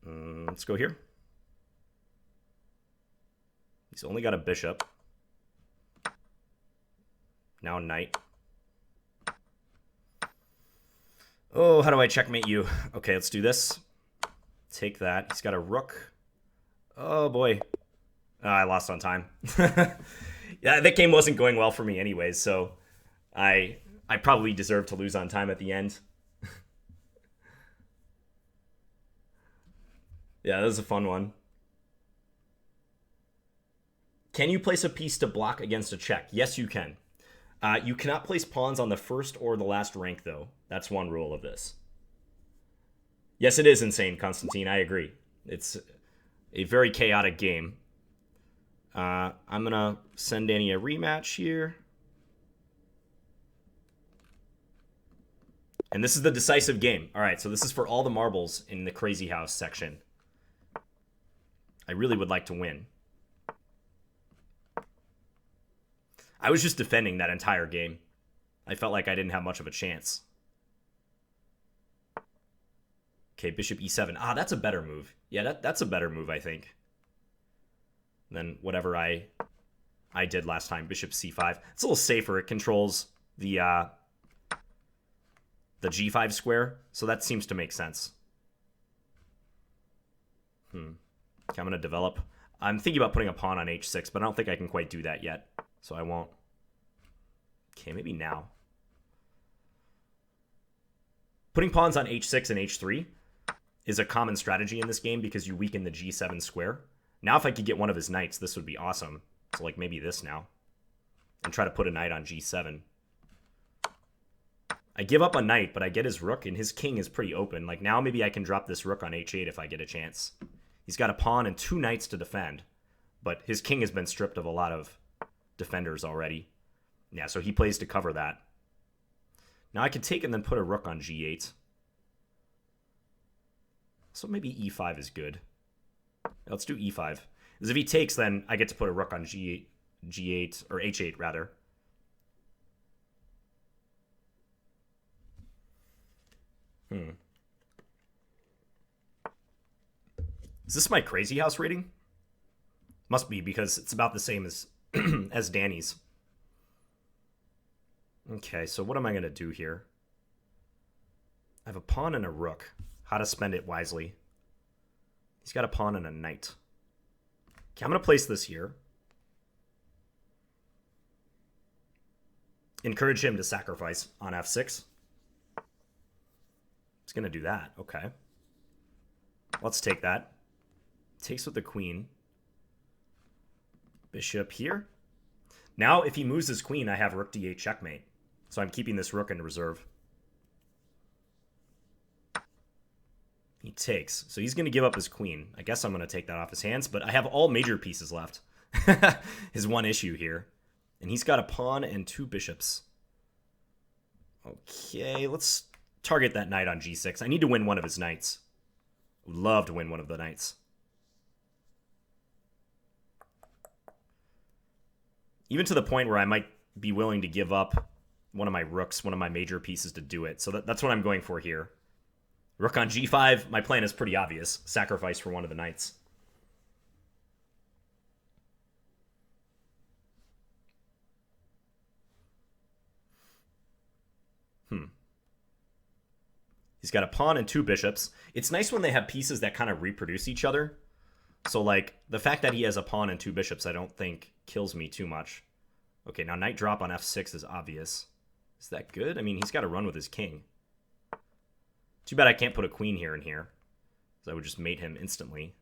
Let's go here. He's only got a bishop. Now knight. Oh, how do I checkmate you? Okay, let's do this. Take that. He's got a rook. Oh, boy. I lost on time. Yeah, that game wasn't going well for me anyways, so I probably deserved to lose on time at the end. Yeah, that was a fun one. Can you place a piece to block against a check? Yes, you can. You cannot place pawns on the first or the last rank, though. That's one rule of this. Yes, it is insane, Constantine. I agree. It's a very chaotic game. I'm going to send Danny a rematch here. And this is the decisive game. All right, so this is for all the marbles in the Crazyhouse section. I really would like to win. I was just defending that entire game. I felt like I didn't have much of a chance. Okay, bishop e7. Ah, that's a better move. Yeah, that's a better move, I think, than whatever I did last time. Bishop c5. It's a little safer. It controls the g5 square, so that seems to make sense. Okay, I'm going to develop. I'm thinking about putting a pawn on h6, but I don't think I can quite do that yet, so I won't. Okay, maybe now. Putting pawns on h6 and h3 is a common strategy in this game because you weaken the g7 square. Now if I could get one of his knights, this would be awesome. So like maybe this now. And try to put a knight on g7. I give up a knight, but I get his rook, and his king is pretty open. Like now maybe I can drop this rook on h8 if I get a chance. He's got a pawn and 2 knights to defend. but his king has been stripped of a lot of defenders already. Yeah, so he plays to cover that. Now I could take and then put a rook on g8. So maybe e5 is good. Let's do e5. Because if he takes, then I get to put a rook on g8, or h8 rather. Is this my Crazyhouse rating? Must be, because it's about the same as as Danny's. Okay, so what am I going to do here? I have a pawn and a rook. How to spend it wisely. He's got a pawn and a knight. Okay, I'm going to place this here. Encourage him to sacrifice on f6. He's going to do that. Okay. Let's take that. Takes with the queen. Bishop here. Now, if he moves his queen, I have rook d8 checkmate. So I'm keeping this rook in reserve. He takes. So he's going to give up his queen. I guess I'm going to take that off his hands, but I have all major pieces left. His one issue here. And he's got a pawn and 2 bishops. Okay, let's target that knight on g6. I need to win one of his knights. Would love to win one of the knights. Even to the point where I might be willing to give up one of my rooks, one of my major pieces to do it. So that's what I'm going for here. Rook on g5, my plan is pretty obvious. Sacrifice for one of the knights. He's got a pawn and 2 bishops. It's nice when they have pieces that kind of reproduce each other. So, like, the fact that he has a pawn and 2 bishops, I don't think kills me too much. Okay, now knight drop on f6 is obvious. Is that good? I mean, he's got to run with his king. Too bad I can't put a queen here and here. So I would just mate him instantly.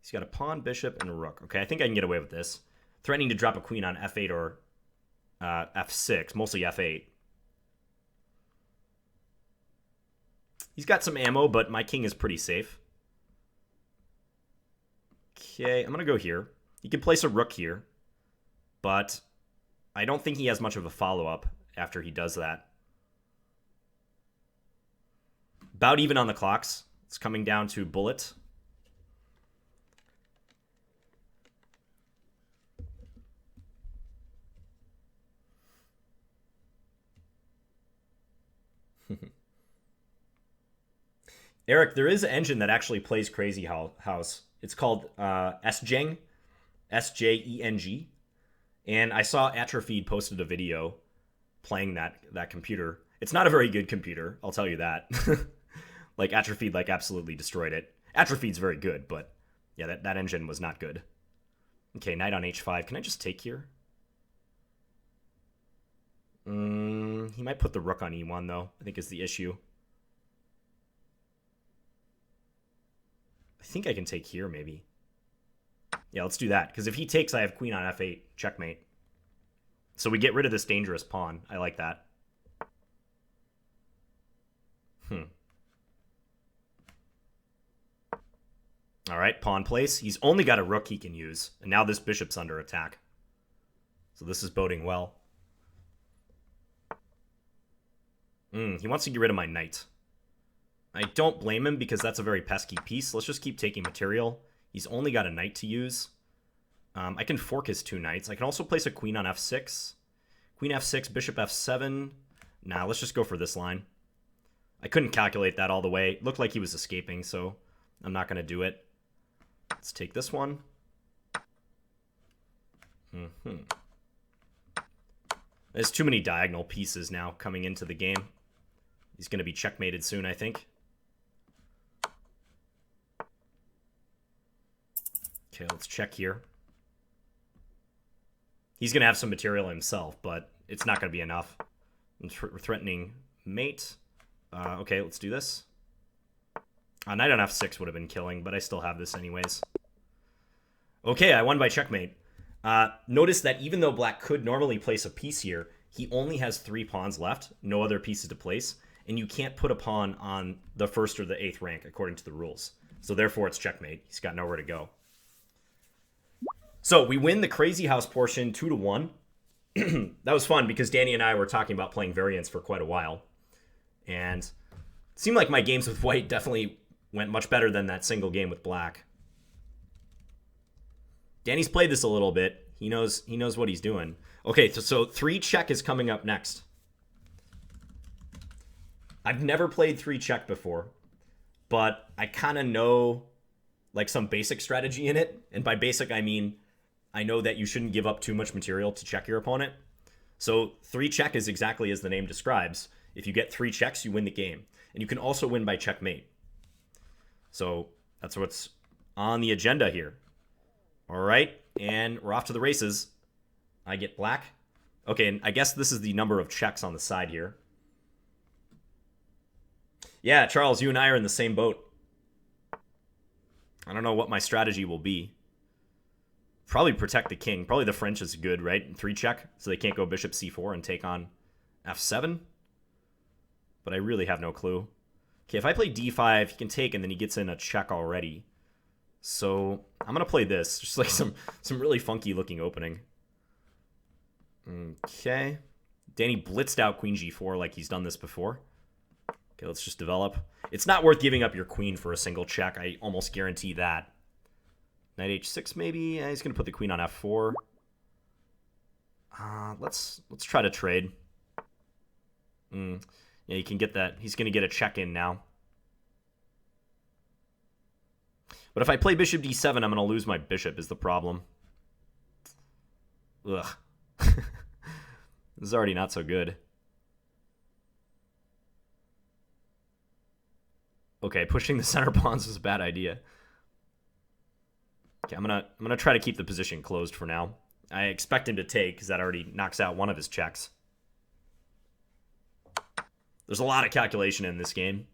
He's got a pawn, bishop, and a rook. Okay, I think I can get away with this. Threatening to drop a queen on f8 or f6, mostly f8. He's got some ammo, but my king is pretty safe. Okay, I'm going to go here. He can place a rook here, but I don't think he has much of a follow-up after he does that. About even on the clocks. It's coming down to bullet. Eric, there is an engine that actually plays Crazyhouse. It's called Sjeng, S-J-E-N-G. And I saw Atrophied posted a video playing that computer. It's not a very good computer, I'll tell you that. Like, Atrophied, like, absolutely destroyed it. Atrophied's very good, but yeah, that engine was not good. Okay, knight on h5. Can I just take here? He might put the rook on e1, though, I think is the issue. I think I can take here, maybe. Yeah, let's do that. Because if he takes, I have queen on f8. Checkmate. So we get rid of this dangerous pawn. I like that. All right, pawn place. He's only got a rook he can use. And now this bishop's under attack. So this is boding well. He wants to get rid of my knight. I don't blame him because that's a very pesky piece. Let's just keep taking material. He's only got a knight to use. I can fork his 2 knights. I can also place a queen on f6. Queen f6, bishop f7. Nah, let's just go for this line. I couldn't calculate that all the way. It looked like he was escaping, so I'm not going to do it. Let's take this one. There's too many diagonal pieces now coming into the game. He's going to be checkmated soon, I think. Okay, let's check here. He's going to have some material himself, but it's not going to be enough. We're threatening mate. Okay, let's do this. Knight on f6 would have been killing, but I still have this anyways. Okay, I won by checkmate. Notice that even though black could normally place a piece here, he only has 3 pawns left, no other pieces to place, and you can't put a pawn on the 1st or the 8th rank according to the rules. So therefore it's checkmate. He's got nowhere to go. So we win the Crazyhouse portion 2-1. That was fun because Danny and I were talking about playing variants for quite a while. And it seemed like my games with white definitely went much better than that single game with black. Danny's played this a little bit. He knows what he's doing. Okay, so 3 check is coming up next. I've never played 3 check before, but I kind of know like some basic strategy in it. And by basic, I mean I know that you shouldn't give up too much material to check your opponent. So 3 check is exactly as the name describes. If you get 3 checks, you win the game. And you can also win by checkmate. So that's what's on the agenda here. All right, and we're off to the races. I get black. Okay, and I guess this is the number of checks on the side here. Yeah, Charles, you and I are in the same boat. I don't know what my strategy will be. Probably protect the king. Probably the French is good, right? 3 check, so they can't go bishop c4 and take on f7. But I really have no clue. Okay, if I play d5, he can take, and then he gets in a check already. So I'm going to play this. Just like some really funky looking opening. Okay. Danny blitzed out queen g4 like he's done this before. Okay, let's just develop. It's not worth giving up your queen for a single check. I almost guarantee that. Knight h6 maybe. Yeah, he's going to put the queen on f4. Let's try to trade. Yeah, you can get that. He's going to get a check in now. But if I play bishop d7, I'm going to lose my bishop is the problem. Ugh. This is already not so good. Okay, pushing the center pawns is a bad idea. Okay, I'm gonna try to keep the position closed for now. I expect him to take because that already knocks out one of his checks. There's a lot of calculation in this game.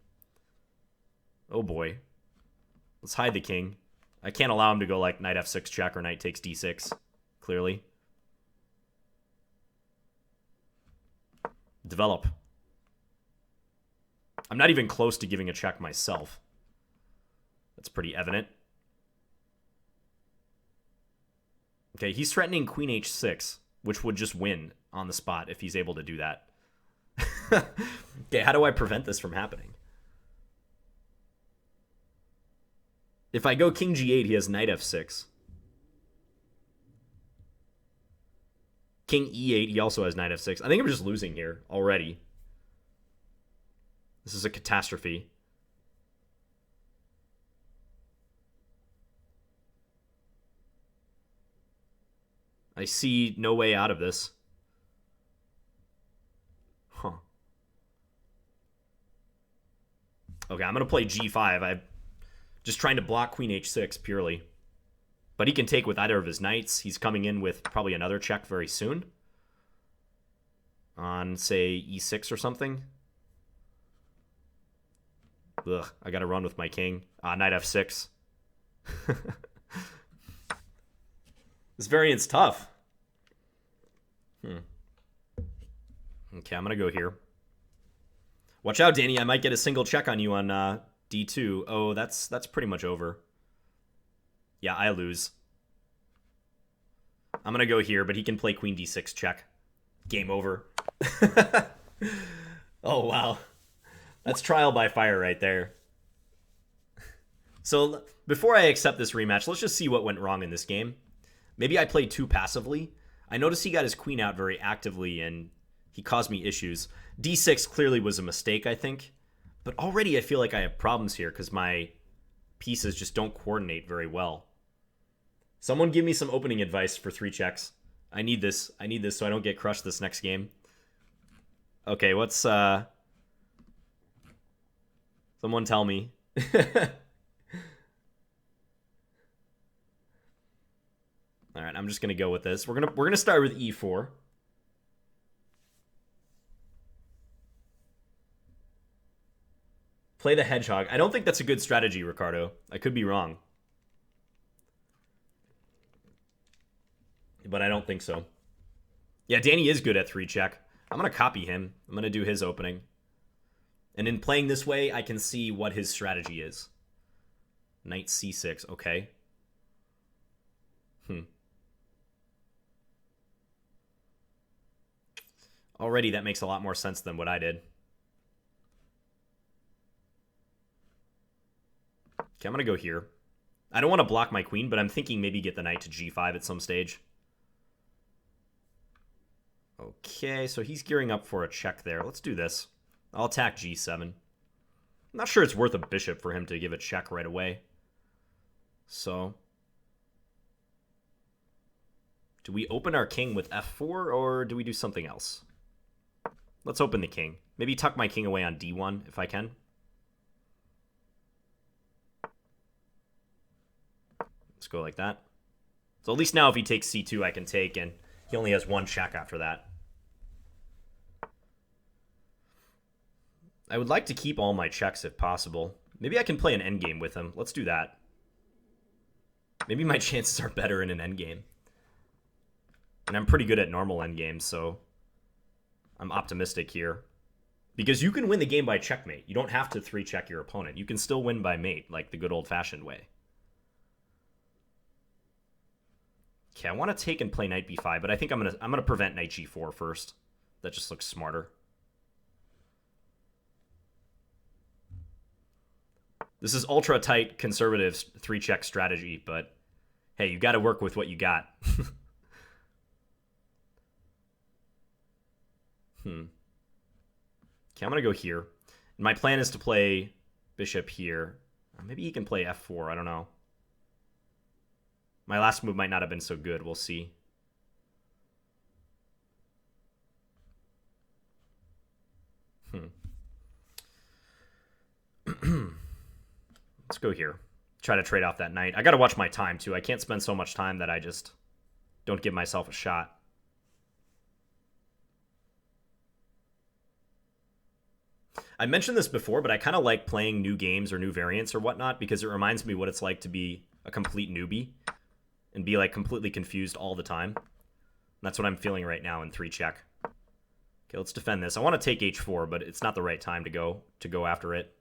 Oh boy. Let's hide the king. I can't allow him to go like knight f6 check or knight takes d6, clearly. Develop. I'm not even close to giving a check myself. That's pretty evident. Okay, he's threatening queen h6, which would just win on the spot if he's able to do that. Okay, how do I prevent this from happening? If I go king g8, he has knight f6. King e8, he also has knight f6. I think I'm just losing here already. This is a catastrophe. I see no way out of this. Huh. Okay, I'm going to play g5. I'm just trying to block queen h6 purely. But he can take with either of his knights. He's coming in with probably another check very soon. On, say, e6 or something. Ugh, I got to run with my king. Knight f6. This variant's tough. Okay, I'm going to go here. Watch out, Danny. I might get a single check on you on d2. Oh, that's pretty much over. Yeah, I lose. I'm going to go here, but he can play queen d6 check. Game over. Oh, wow. That's trial by fire right there. So before I accept this rematch, let's just see what went wrong in this game. Maybe I played too passively. I noticed he got his queen out very actively, and he caused me issues. d6 clearly was a mistake, I think. But already I feel like I have problems here because my pieces just don't coordinate very well. Someone give me some opening advice for 3 checks. I need this. I need this so I don't get crushed this next game. Okay, what's... Someone tell me. All right, I'm just going to go with this. We're going to start with e4. Play the hedgehog. I don't think that's a good strategy, Ricardo. I could be wrong. But I don't think so. Yeah, Danny is good at 3 check. I'm going to copy him. I'm going to do his opening. And in playing this way, I can see what his strategy is. Knight c6, okay. Already that makes a lot more sense than what I did. Okay, I'm going to go here. I don't want to block my queen, but I'm thinking maybe get the knight to g5 at some stage. Okay, so he's gearing up for a check there. Let's do this. I'll attack g7. I'm not sure it's worth a bishop for him to give a check right away. So, do we open our king with f4, or do we do something else? Let's open the king. Maybe tuck my king away on d1 if I can. Let's go like that. So at least now if he takes c2, I can take, and he only has one check after that. I would like to keep all my checks if possible. Maybe I can play an endgame with him. Let's do that. Maybe my chances are better in an endgame. And I'm pretty good at normal endgames, so I'm optimistic here. Because you can win the game by checkmate. You don't have to 3-check your opponent. You can still win by mate, like the good old-fashioned way. Okay, I want to take and play knight b5, but I think I'm gonna prevent knight g4 first. That just looks smarter. This is ultra tight conservative 3-check strategy, but hey, you got to work with what you got. Okay, I'm gonna go here. And my plan is to play bishop here. Maybe he can play f4. I don't know. My last move might not have been so good. We'll see. Let's go here. Try to trade off that knight. I got to watch my time, too. I can't spend so much time that I just don't give myself a shot. I mentioned this before, but I kind of like playing new games or new variants or whatnot because it reminds me what it's like to be a complete newbie and be like completely confused all the time. And that's what I'm feeling right now in 3-check. Okay, let's defend this. I want to take h4, but it's not the right time to go after it.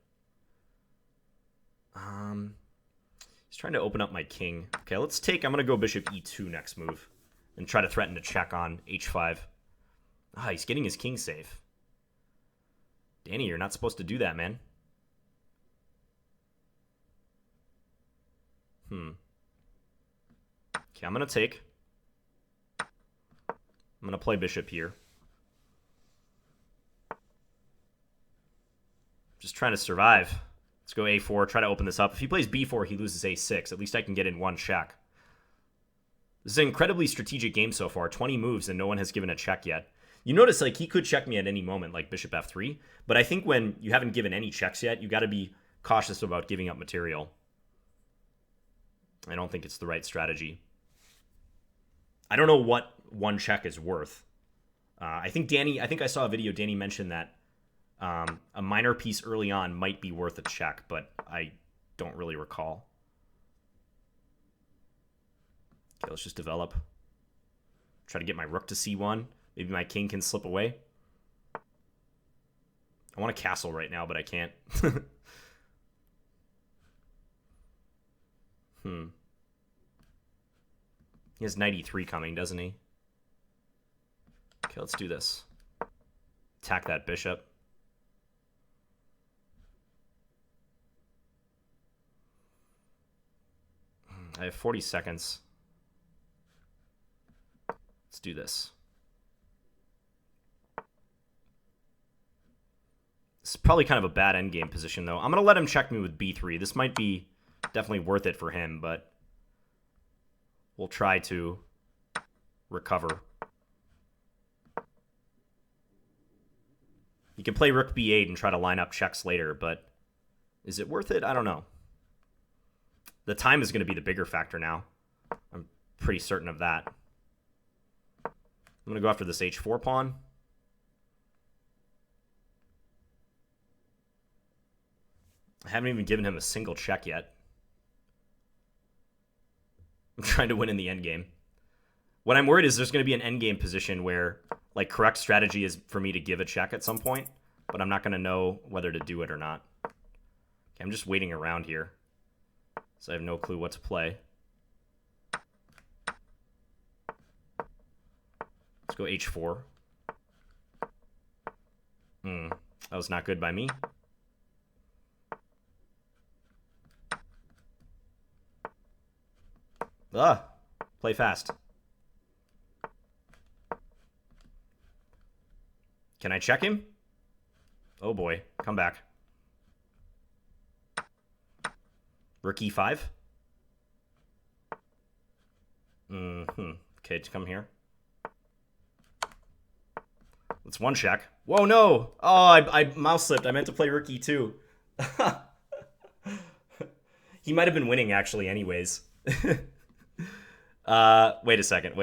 He's trying to open up my king. Okay, let's take... I'm going to go bishop e2 next move and try to threaten to check on h5. Ah, he's getting his king safe. Danny, you're not supposed to do that, man. Okay, I'm going to take. I'm going to play bishop here. Just trying to survive. Let's go a4, try to open this up. If he plays b4, he loses a6. At least I can get in one check. This is an incredibly strategic game so far. 20 moves and no one has given a check yet. You notice, like, he could check me at any moment, like bishop f3. But I think when you haven't given any checks yet, you got to be cautious about giving up material. I don't think it's the right strategy. I don't know what one check is worth. I think I saw a video, Danny mentioned that a minor piece early on might be worth a check, but I don't really recall. Okay, let's just develop. Try to get my rook to c1. Maybe my king can slip away. I want a castle right now, but I can't. He has knight e3 coming, doesn't he? Okay, let's do this. Attack that bishop. I have 40 seconds. Let's do this. This is probably kind of a bad endgame position, though. I'm going to let him check me with b3. This might be definitely worth it for him, but we'll try to recover. You can play rook b8 and try to line up checks later, but is it worth it? I don't know. The time is going to be the bigger factor now. I'm pretty certain of that. I'm going to go after this h4 pawn. I haven't even given him a single check yet. I'm trying to win in the endgame. What I'm worried is there's going to be an endgame position where, like, correct strategy is for me to give a check at some point, but I'm not going to know whether to do it or not. Okay, I'm just waiting around here, so I have no clue what to play. Let's go h4. That was not good by me. Play fast. Can I check him? Oh boy, come back. Rook e5. Okay, to come here. Let's one check. Whoa, no! Oh, I mouse slipped. I meant to play rook e2. He might have been winning, actually, anyways. Wait a second.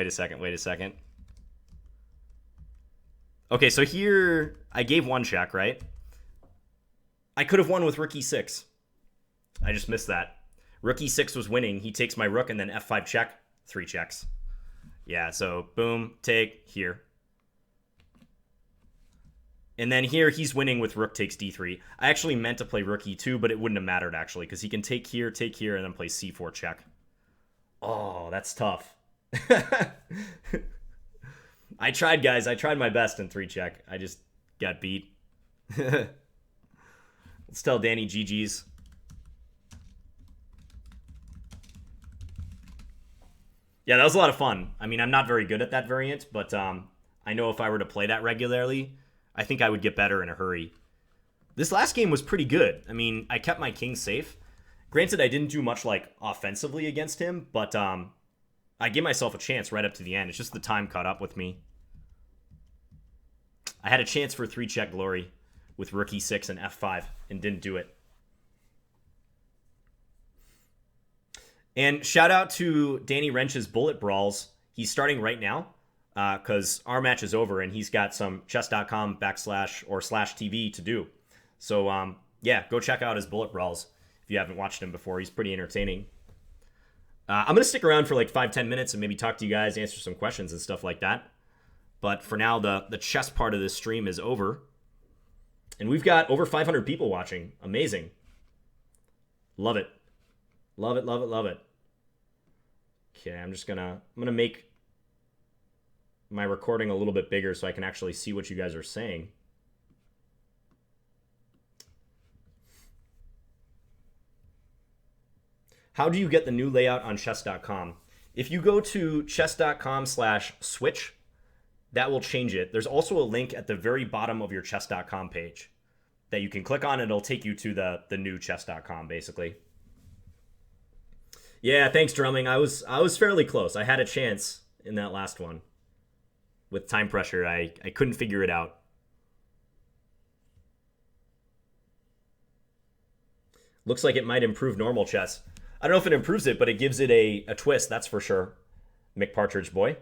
Okay, so here I gave one check, right? I could have won with rook e6. I just missed that. Rook e6 was winning. He takes my rook and then f5 check. 3 checks. Yeah, so boom, take, here. And then here he's winning with rook takes d3. I actually meant to play rook e2, but it wouldn't have mattered actually, because he can take here, and then play c4 check. Oh, that's tough. I tried, guys. I tried my best in 3 check. I just got beat. Let's tell Danny GG's. Yeah, that was a lot of fun. I mean, I'm not very good at that variant, but I know if I were to play that regularly, I think I would get better in a hurry. This last game was pretty good. I mean, I kept my king safe. Granted, I didn't do much like offensively against him, but I gave myself a chance right up to the end. It's just the time caught up with me. I had a chance for 3 check glory with rook e6 and f5 and didn't do it. And shout out to Danny Rensch's bullet brawls. He's starting right now because our match is over and he's got some chess.com/TV to do. So yeah, go check out his bullet brawls if you haven't watched him before. He's pretty entertaining. I'm going to stick around for like 5-10 minutes and maybe talk to you guys, answer some questions and stuff like that. But for now, the chess part of this stream is over. And we've got over 500 people watching. Amazing. Love it. Love it, love it, love it. Okay, I'm gonna make my recording a little bit bigger so I can actually see what you guys are saying. How do you get the new layout on chess.com? If you go to chess.com/switch, that will change it. There's also a link at the very bottom of your chess.com page that you can click on and it'll take you to the new chess.com basically. Yeah, thanks, Drumming. I was fairly close. I had a chance in that last one. With time pressure, I couldn't figure it out. Looks like it might improve normal chess. I don't know if it improves it, but it gives it a twist, that's for sure. Mick Partridge boy.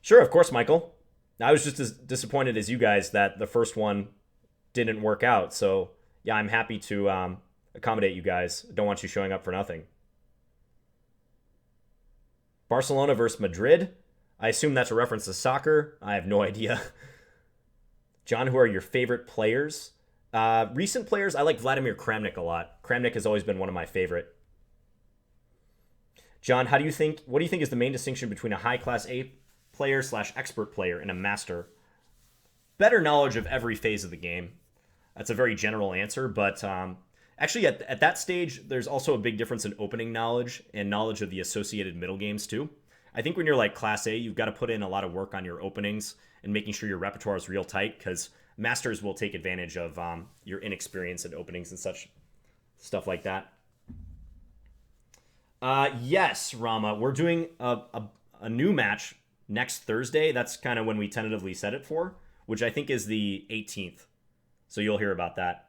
Sure, of course, Michael. I was just as disappointed as you guys that the first one didn't work out. So, yeah, I'm happy to accommodate you guys. Don't want you showing up for nothing. Barcelona versus Madrid. I assume that's a reference to soccer. I have no idea. John, who are your favorite players? Recent players, I like Vladimir Kramnik a lot. Kramnik has always been one of my favorite. John, what do you think is the main distinction between a high-class A player/expert player and a master? Better knowledge of every phase of the game. That's a very general answer, but actually, at that stage, there's also a big difference in opening knowledge and knowledge of the associated middle games, too. I think when you're like Class A, you've got to put in a lot of work on your openings and making sure your repertoire is real tight, because masters will take advantage of your inexperience in openings and such stuff like that. Yes, Rama, we're doing a new match next Thursday. That's kind of when we tentatively set it for, which I think is the 18th. So you'll hear about that.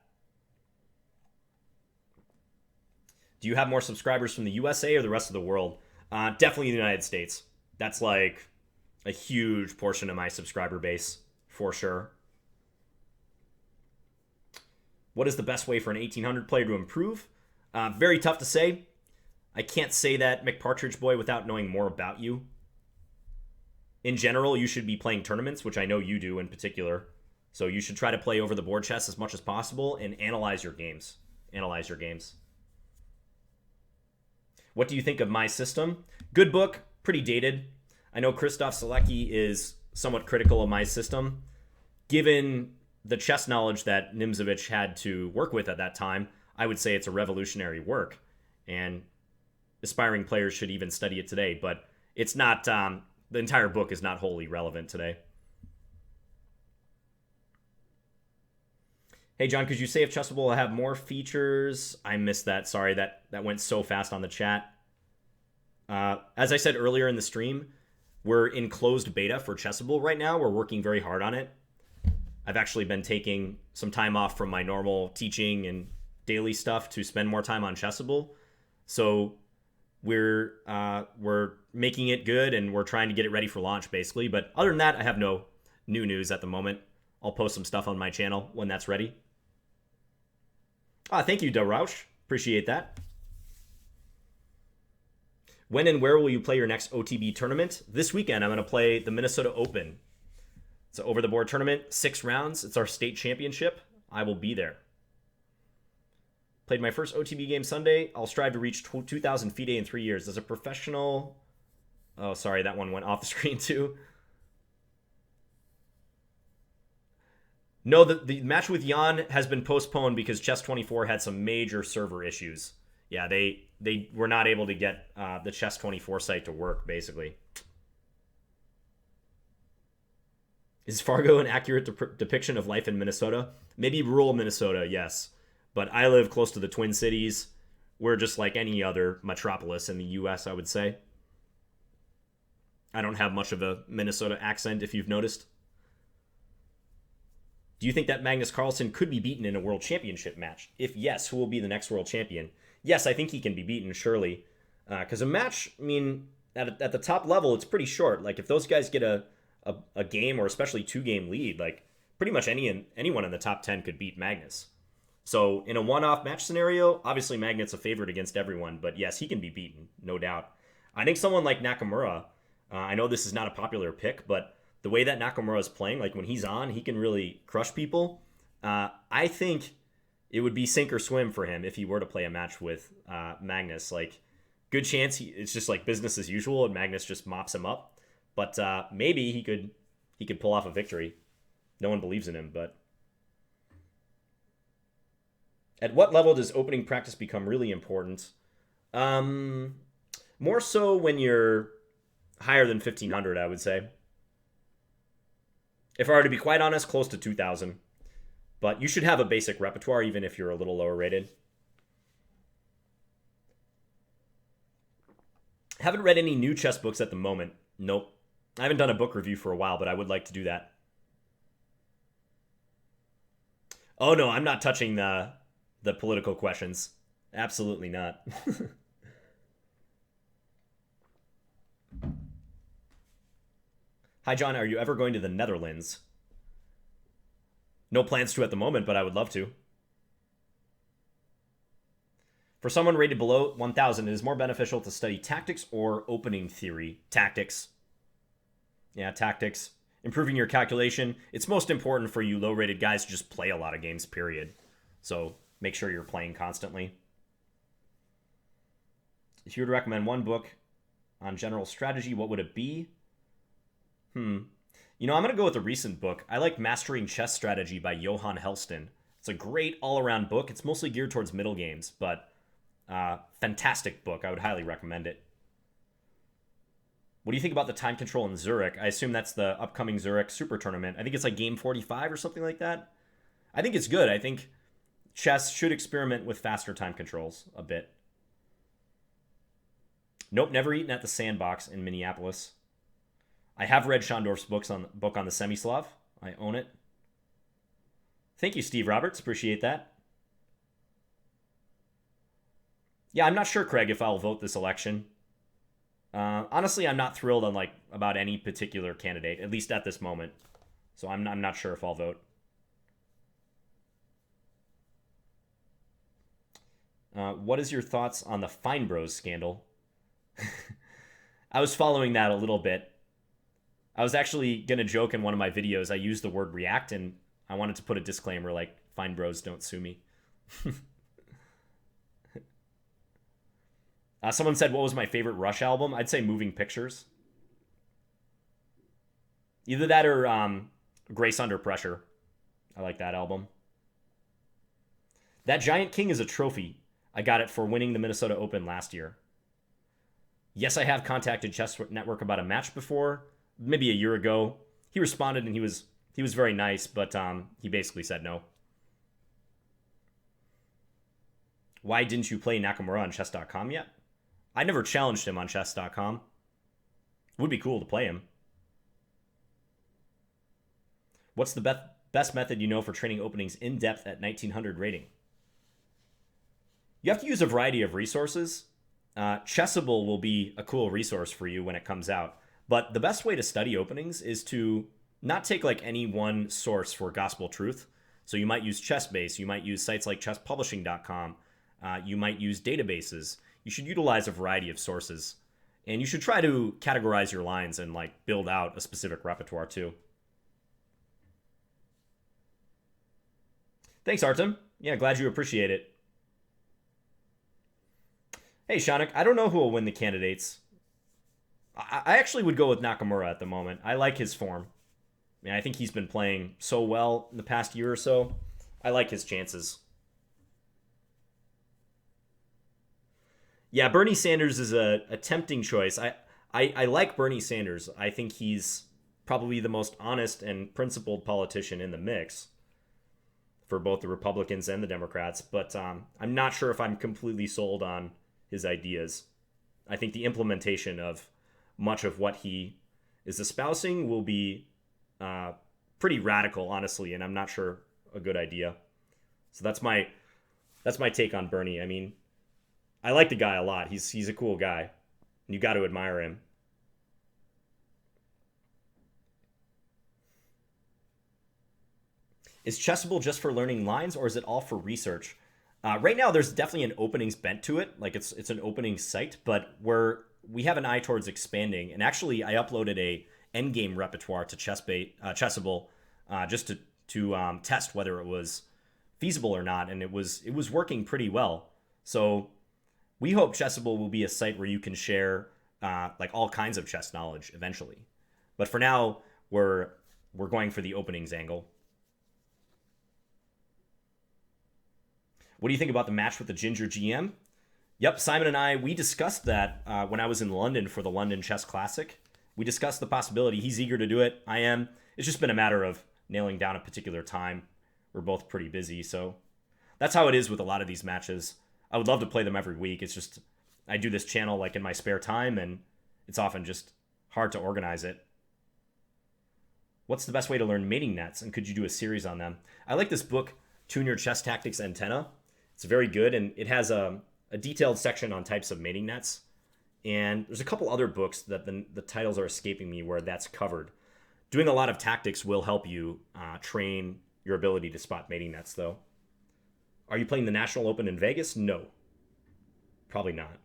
Do you have more subscribers from the USA or the rest of the world? Definitely the United States. That's like a huge portion of my subscriber base, for sure. What is the best way for an 1800 player to improve? Very tough to say. I can't say that, Mick Partridge boy, without knowing more about you. In general, you should be playing tournaments, which I know you do in particular. So you should try to play over the board chess as much as possible and analyze your games. Analyze your games. What do you think of my system? Good book, pretty dated. I know Christoph Selecki is somewhat critical of my system. given the chess knowledge that Nimzovich had to work with at that time, I would say it's a revolutionary work, and aspiring players should even study it today. But it's not. The entire book is not wholly relevant today. Hey John, could you say if Chessable will have more features? I missed that. Sorry, that went so fast on the chat. As I said earlier in the stream, we're in closed beta for Chessable right now. We're working very hard on it. I've actually been taking some time off from my normal teaching and daily stuff to spend more time on Chessable. So we're making it good, and we're trying to get it ready for launch, basically. But other than that, I have no new news at the moment. I'll post some stuff on my channel when that's ready. Thank you, DeRouch. Appreciate that. When and where will you play your next OTB tournament? This weekend, I'm going to play the Minnesota Open. It's an over-the-board tournament, 6 rounds. It's our state championship. I will be there. Played my first OTB game Sunday. I'll strive to reach 2,000 FIDE in 3 years. As a professional... Oh, sorry, that one went off the screen too. No, the match with Jan has been postponed because Chess24 had some major server issues. Yeah, they were not able to get the Chess24 site to work, basically. Is Fargo an accurate depiction of life in Minnesota? Maybe rural Minnesota, yes. But I live close to the Twin Cities. We're just like any other metropolis in the U.S., I would say. I don't have much of a Minnesota accent, if you've noticed. Do you think that Magnus Carlsen could be beaten in a world championship match? If yes, who will be the next world champion? Yes, I think he can be beaten, surely. Because a match, I mean, at the top level, it's pretty short. Like, if those guys get a game, or especially 2-game lead, like, pretty much anyone in the top 10 could beat Magnus. So, in a one-off match scenario, obviously Magnus a favorite against everyone, but yes, he can be beaten, no doubt. I think someone like Nakamura, I know this is not a popular pick, but the way that Nakamura is playing, like when he's on, he can really crush people. I think it would be sink or swim for him if he were to play a match with Magnus. Like, good chance it's just like business as usual, and Magnus just mops him up. But maybe he could pull off a victory. No one believes in him, but at what level does opening practice become really important? More so when you're higher than 1,500, I would say. If I were to be quite honest, close to 2,000. But you should have a basic repertoire, even if you're a little lower rated. Haven't read any new chess books at the moment. Nope. I haven't done a book review for a while, but I would like to do that. Oh no, I'm not touching the political questions. Absolutely not. Hi, John. Are you ever going to the Netherlands? No plans to at the moment, but I would love to. For someone rated below 1,000, it is more beneficial to study tactics or opening theory. Tactics. Yeah, tactics. Improving your calculation. It's most important for you low-rated guys to just play a lot of games, period. So make sure you're playing constantly. If you would recommend one book on general strategy, what would it be? You know, I'm going to go with a recent book. I like Mastering Chess Strategy by Johan Helston. It's a great all-around book. It's mostly geared towards middle games, but fantastic book. I would highly recommend it. What do you think about the time control in Zurich? I assume that's the upcoming Zurich Super Tournament. I think it's like game 45 or something like that. I think it's good. I think chess should experiment with faster time controls a bit. Nope, never eaten at the Sandbox in Minneapolis. I have read Schondorf's book on the Semislav. I own it. Thank you, Steve Roberts. Appreciate that. Yeah, I'm not sure, Craig, if I'll vote this election. Honestly, I'm not thrilled on about any particular candidate, at least at this moment. So I'm not sure if I'll vote. What is your thoughts on the Fine Bros scandal? I was following that a little bit. I was actually going to joke in one of my videos. I used the word react, and I wanted to put a disclaimer like, Fine Bros, don't sue me. Someone said, what was my favorite Rush album? I'd say Moving Pictures. Either that or Grace Under Pressure. I like that album. That Giant King is a trophy. I got it for winning the Minnesota Open last year. Yes, I have contacted Chess Network about a match before, maybe a year ago. He responded and he was very nice, but he basically said no. Why didn't you play Nakamura on chess.com yet? I never challenged him on chess.com. Would be cool to play him. What's the best method you know for training openings in depth at 1900 rating? You have to use a variety of resources. Chessable will be a cool resource for you when it comes out. But the best way to study openings is to not take like any one source for gospel truth. So you might use ChessBase. You might use sites like chesspublishing.com. You might use databases. You should utilize a variety of sources. And you should try to categorize your lines and like build out a specific repertoire too. Thanks, Artem. Yeah, glad you appreciate it. Hey, Shanik, I don't know who will win the candidates. I actually would go with Nakamura at the moment. I like his form. I mean, I think he's been playing so well in the past year or so. I like his chances. Yeah, Bernie Sanders is a tempting choice. I like Bernie Sanders. I think he's probably the most honest and principled politician in the mix for both the Republicans and the Democrats. But I'm not sure if I'm completely sold on his ideas. I think the implementation of much of what he is espousing will be pretty radical, honestly, and I'm not sure a good idea. So that's my take on Bernie. I mean, I like the guy a lot. He's a cool guy, and you got to admire him. Is Chessable just for learning lines, or is it all for research? Right now, there's definitely an openings bent to it. Like it's an opening site, but we have an eye towards expanding. And actually, I uploaded a endgame repertoire to Chessable just to test whether it was feasible or not, and it was working pretty well. So we hope Chessable will be a site where you can share like all kinds of chess knowledge eventually. But for now, we're going for the openings angle. What do you think about the match with the Ginger GM? Yep, Simon and I, we discussed that when I was in London for the London Chess Classic. We discussed the possibility. He's eager to do it. I am. It's just been a matter of nailing down a particular time. We're both pretty busy, so that's how it is with a lot of these matches. I would love to play them every week. It's just I do this channel like in my spare time, and it's often just hard to organize it. What's the best way to learn mating nets, and could you do a series on them? I like this book, Tune Your Chess Tactics Antenna. It's very good, and it has a detailed section on types of mating nets. And there's a couple other books that the titles are escaping me where that's covered. Doing a lot of tactics will help you train your ability to spot mating nets, though. Are you playing the National Open in Vegas? No. Probably not.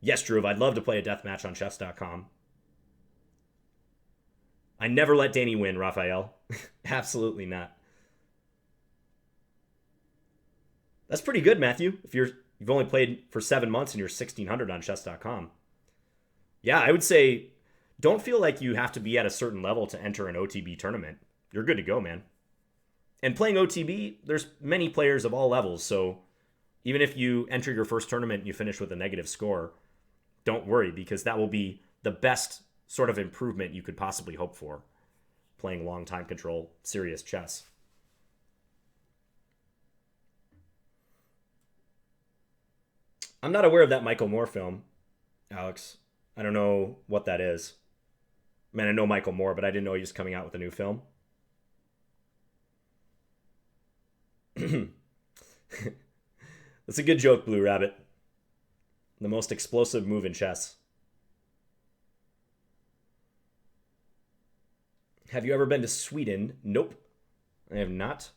Yes, Drew, I'd love to play a deathmatch on chess.com. I never let Danny win, Raphael. Absolutely not. That's pretty good, Matthew, if you've only played for 7 months and you're 1,600 on chess.com. Yeah, I would say don't feel like you have to be at a certain level to enter an OTB tournament. You're good to go, man. And playing OTB, there's many players of all levels, so even if you enter your first tournament and you finish with a negative score, don't worry, because that will be the best sort of improvement you could possibly hope for, playing long time control, serious chess. I'm not aware of that Michael Moore film, Alex. I don't know what that is. I mean, I know Michael Moore, but I didn't know he was coming out with a new film. That's a good joke, Blue Rabbit. The most explosive move in chess. Have you ever been to Sweden? Nope. I have not.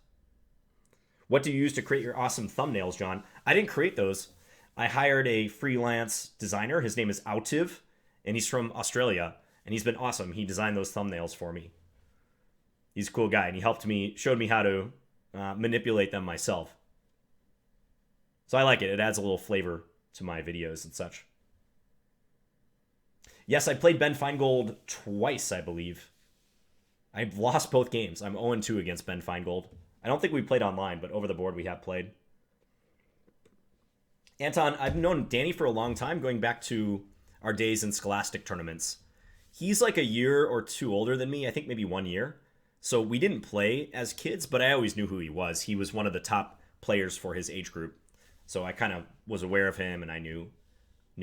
What do you use to create your awesome thumbnails, John? I didn't create those. I hired a freelance designer. His name is Autiv, and he's from Australia, and he's been awesome. He designed those thumbnails for me. He's a cool guy, and he showed me how to manipulate them myself. So I like it. It adds a little flavor to my videos and such. Yes, I played Ben Feingold twice, I believe. I've lost both games. I'm 0-2 against Ben Feingold. I don't think we played online, but over the board we have played. Anton, I've known Danny for a long time, going back to our days in Scholastic tournaments. He's like a year or two older than me, I think maybe 1 year. So we didn't play as kids, but I always knew who he was. He was one of the top players for his age group. So I kind of was aware of him, and I knew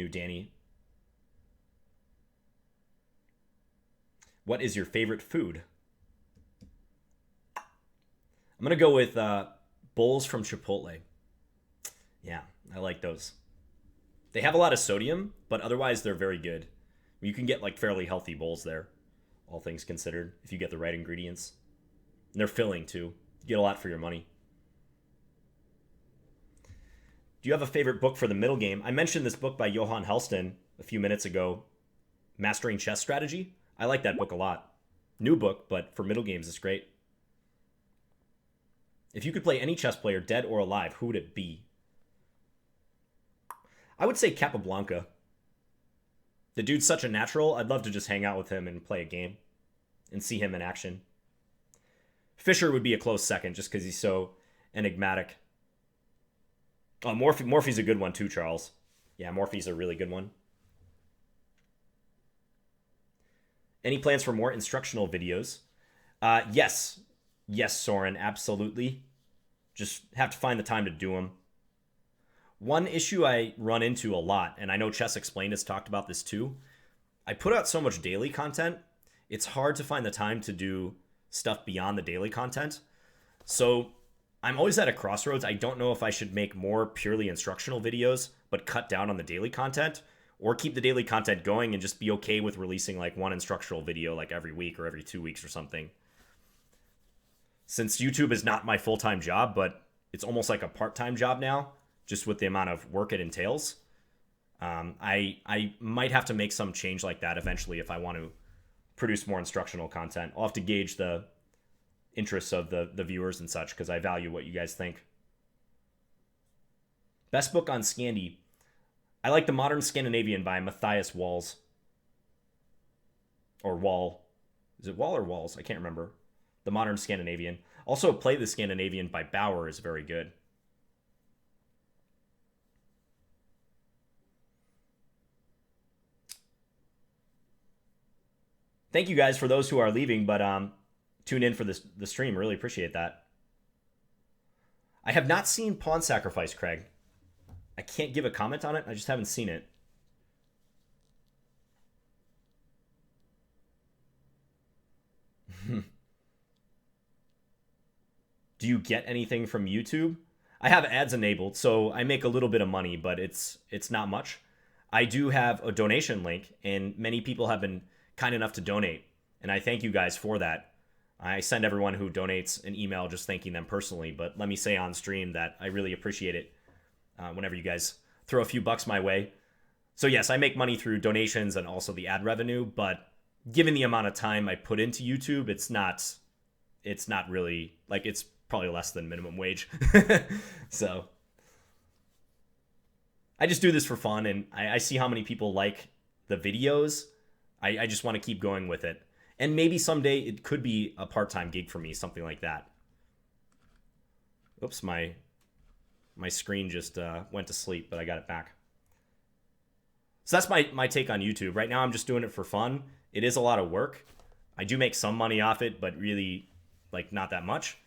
Danny. What is your favorite food? I'm going to go with bowls from Chipotle. Yeah, I like those. They have a lot of sodium, but otherwise they're very good. You can get like fairly healthy bowls there, all things considered, if you get the right ingredients. And they're filling too. You get a lot for your money. Do you have a favorite book for the middle game? I mentioned this book by Johan Helston a few minutes ago, Mastering Chess Strategy. I like that book a lot. New book, but for middle games, it's great. If you could play any chess player, dead or alive, who would it be? I would say Capablanca. The dude's such a natural. I'd love to just hang out with him and play a game and see him in action. Fischer would be a close second just because he's so enigmatic. Oh, Morphy's a good one too, Charles. Yeah, Morphy's a really good one. Any plans for more instructional videos? Yes. Yes, Soren, absolutely. Just have to find the time to do them. One issue I run into a lot, and I know Chess Explained has talked about this too, I put out so much daily content, it's hard to find the time to do stuff beyond the daily content. So I'm always at a crossroads. I don't know if I should make more purely instructional videos, but cut down on the daily content, or keep the daily content going and just be okay with releasing like one instructional video like every week or every 2 weeks or something. Since YouTube is not my full-time job, but it's almost like a part-time job now, just with the amount of work it entails, I might have to make some change like that eventually if I want to produce more instructional content. I'll have to gauge the interests of the viewers and such, because I value what you guys think. Best book on Scandi. I like The Modern Scandinavian by Matthias Walls. Or Wall. Is it Wall or Walls? I can't remember. The Modern Scandinavian. Also, Play the Scandinavian by Bauer is very good. Thank you guys for those who are leaving, but tune in for the stream. Really appreciate that. I have not seen Pawn Sacrifice, Craig. I can't give a comment on it. I just haven't seen it. Do you get anything from YouTube? I have ads enabled, so I make a little bit of money, but it's not much. I do have a donation link, and many people have been kind enough to donate, and I thank you guys for that. I send everyone who donates an email just thanking them personally, but let me say on stream that I really appreciate it whenever you guys throw a few bucks my way. So yes, I make money through donations and also the ad revenue, but given the amount of time I put into YouTube, it's not really, like, it's probably less than minimum wage. So I just do this for fun, and I see how many people like the videos. I just want to keep going with it. And maybe someday it could be a part-time gig for me, something like that. Oops, my screen just went to sleep, but I got it back. So that's my take on YouTube. Right now I'm just doing it for fun. It is a lot of work. I do make some money off it, but really, like, not that much.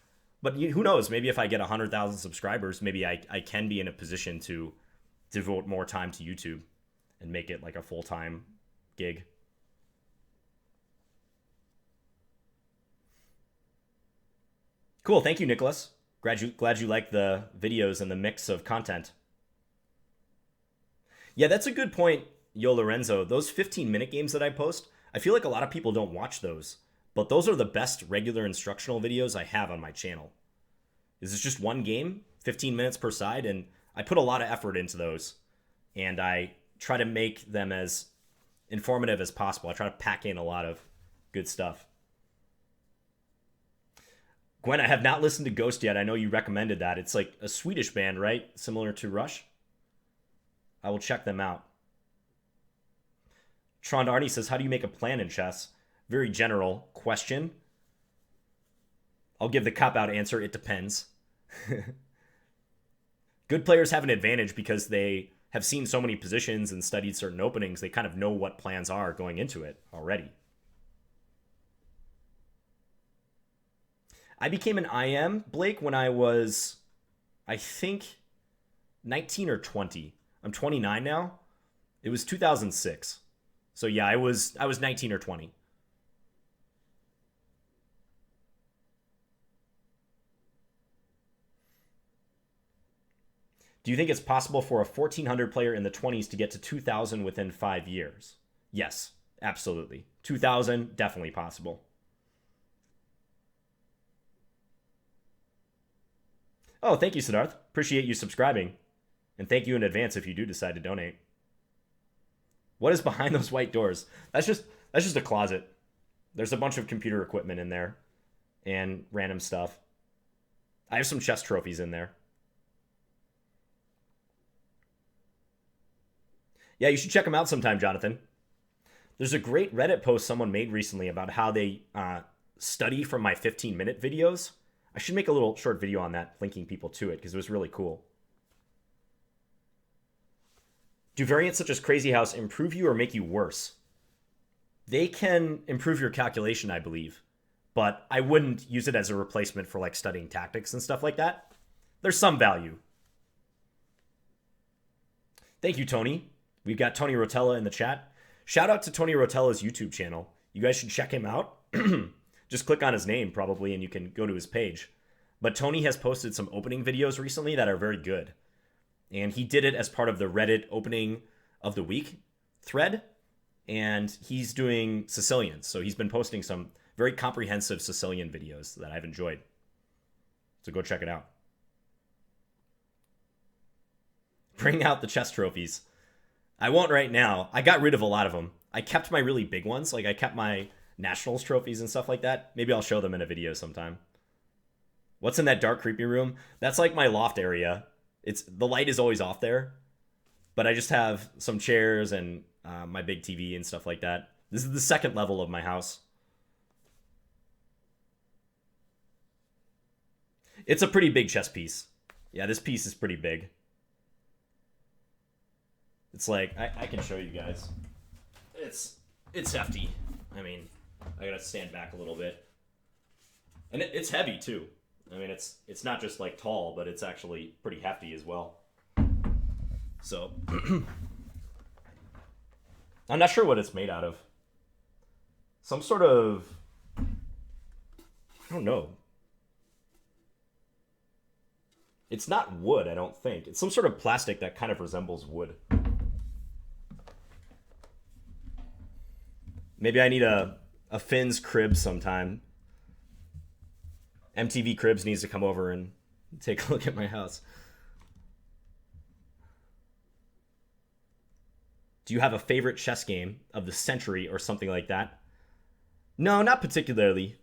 But who knows? Maybe if I get 100,000 subscribers, maybe I can be in a position to devote more time to YouTube and make it like a full-time gig. Cool. Thank you, Nicholas. Glad you like the videos and the mix of content. Yeah, that's a good point, Yo Lorenzo. Those 15-minute games that I post, I feel like a lot of people don't watch those. But those are the best regular instructional videos I have on my channel. This is just one game, 15 minutes per side, and I put a lot of effort into those. And I try to make them as informative as possible. I try to pack in a lot of good stuff. Gwen, I have not listened to Ghost yet. I know you recommended that. It's like a Swedish band, right? Similar to Rush. I will check them out. Trond Arnie says, how do you make a plan in chess? Very general question. I'll give the cop-out answer, it depends. Good players have an advantage because they have seen so many positions and studied certain openings. They kind of know what plans are going into it already. I became an IM, Blake, when I was, I think, 19 or 20. I'm 29 now. It was 2006. So yeah, I was 19 or 20. Do you think it's possible for a 1400 player in the 20s to get to 2000 within 5 years? Yes, absolutely. 2000, definitely possible. Oh, thank you, Siddharth. Appreciate you subscribing. And thank you in advance if you do decide to donate. What is behind those white doors? That's just a closet. There's a bunch of computer equipment in there and random stuff. I have some chess trophies in there. Yeah, you should check them out sometime, Jonathan. There's a great Reddit post someone made recently about how they study from my 15-minute videos. I should make a little short video on that, linking people to it, because it was really cool. Do variants such as Crazyhouse improve you or make you worse? They can improve your calculation, I believe, but I wouldn't use it as a replacement for like studying tactics and stuff like that. There's some value. Thank you, Tony. We've got Tony Rotella in the chat. Shout out to Tony Rotella's YouTube channel. You guys should check him out. Just click on his name probably and you can go to his page. But Tony has posted some opening videos recently that are very good. And he did it as part of the Reddit opening of the week thread. And he's doing Sicilians. So he's been posting some very comprehensive Sicilian videos that I've enjoyed. So go check it out. Bring out the chess trophies. I won't right now. I got rid of a lot of them. I kept my really big ones. Like I kept my Nationals trophies and stuff like that. Maybe I'll show them in a video sometime. What's in that dark, creepy room? That's like my loft area. The light is always off there. But I just have some chairs and my big TV and stuff like that. This is the second level of my house. It's a pretty big chess piece. Yeah, this piece is pretty big. It's like, I can show you guys. It's hefty. I mean, I gotta stand back a little bit. And it's heavy too. I mean, it's not just like tall, but it's actually pretty hefty as well. So, I'm not sure what it's made out of. Some sort of, I don't know. It's not wood, I don't think. It's some sort of plastic that kind of resembles wood. Maybe I need a Finn's crib sometime. MTV Cribs needs to come over and take a look at my house. Do you have a favorite chess game of the century or something like that? No, not particularly.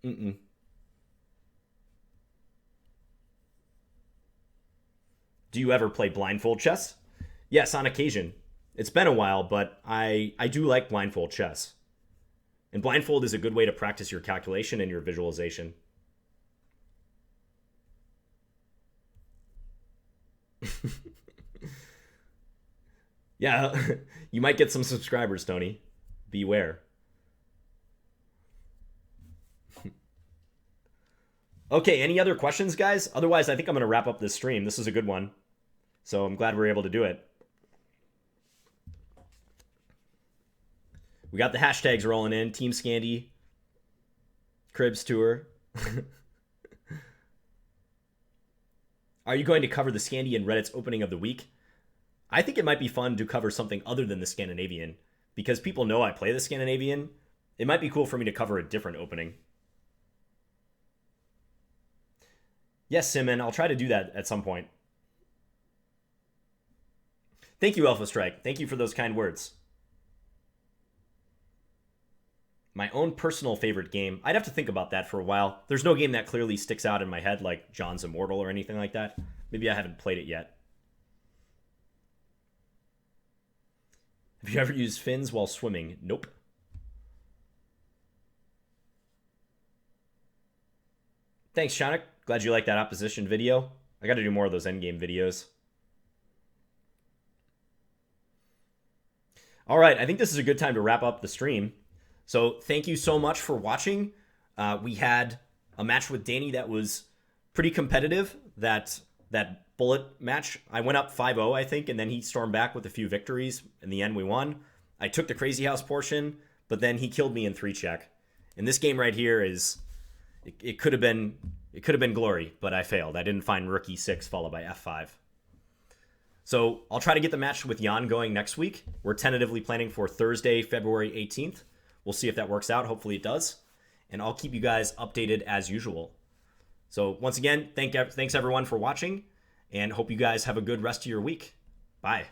Do you ever play blindfold chess? Yes, on occasion. It's been a while, but I do like blindfold chess. And blindfold is a good way to practice your calculation and your visualization. Yeah, you might get some subscribers, Tony. Beware. Okay, any other questions, guys? Otherwise, I think I'm going to wrap up this stream. This is a good one. So I'm glad we were able to do it. We got the hashtags rolling in. Team Scandy. Cribs Tour. Are you going to cover the Scandy and Reddit's opening of the week? I think it might be fun to cover something other than the Scandinavian. Because people know I play the Scandinavian. It might be cool for me to cover a different opening. Yes, Simon, I'll try to do that at some point. Thank you, Alpha Strike. Thank you for those kind words. My own personal favorite game. I'd have to think about that for a while. There's no game that clearly sticks out in my head like John's Immortal or anything like that. Maybe I haven't played it yet. Have you ever used fins while swimming? Nope. Thanks, Shanik. Glad you liked that opposition video. I got to do more of those endgame videos. All right, I think this is a good time to wrap up the stream. So thank you so much for watching. We had a match with Danny that was pretty competitive. That bullet match, I went up 5-0, I think, and then he stormed back with a few victories. In the end, we won. I took the Crazyhouse portion, but then he killed me in 3-check. And this game right here is, it could have been glory, but I failed. I didn't find Rookie 6 followed by F5. So I'll try to get the match with Jan going next week. We're tentatively planning for Thursday, February 18th. We'll see if that works out. Hopefully it does. And I'll keep you guys updated as usual. So once again, thanks everyone for watching, and hope you guys have a good rest of your week. Bye.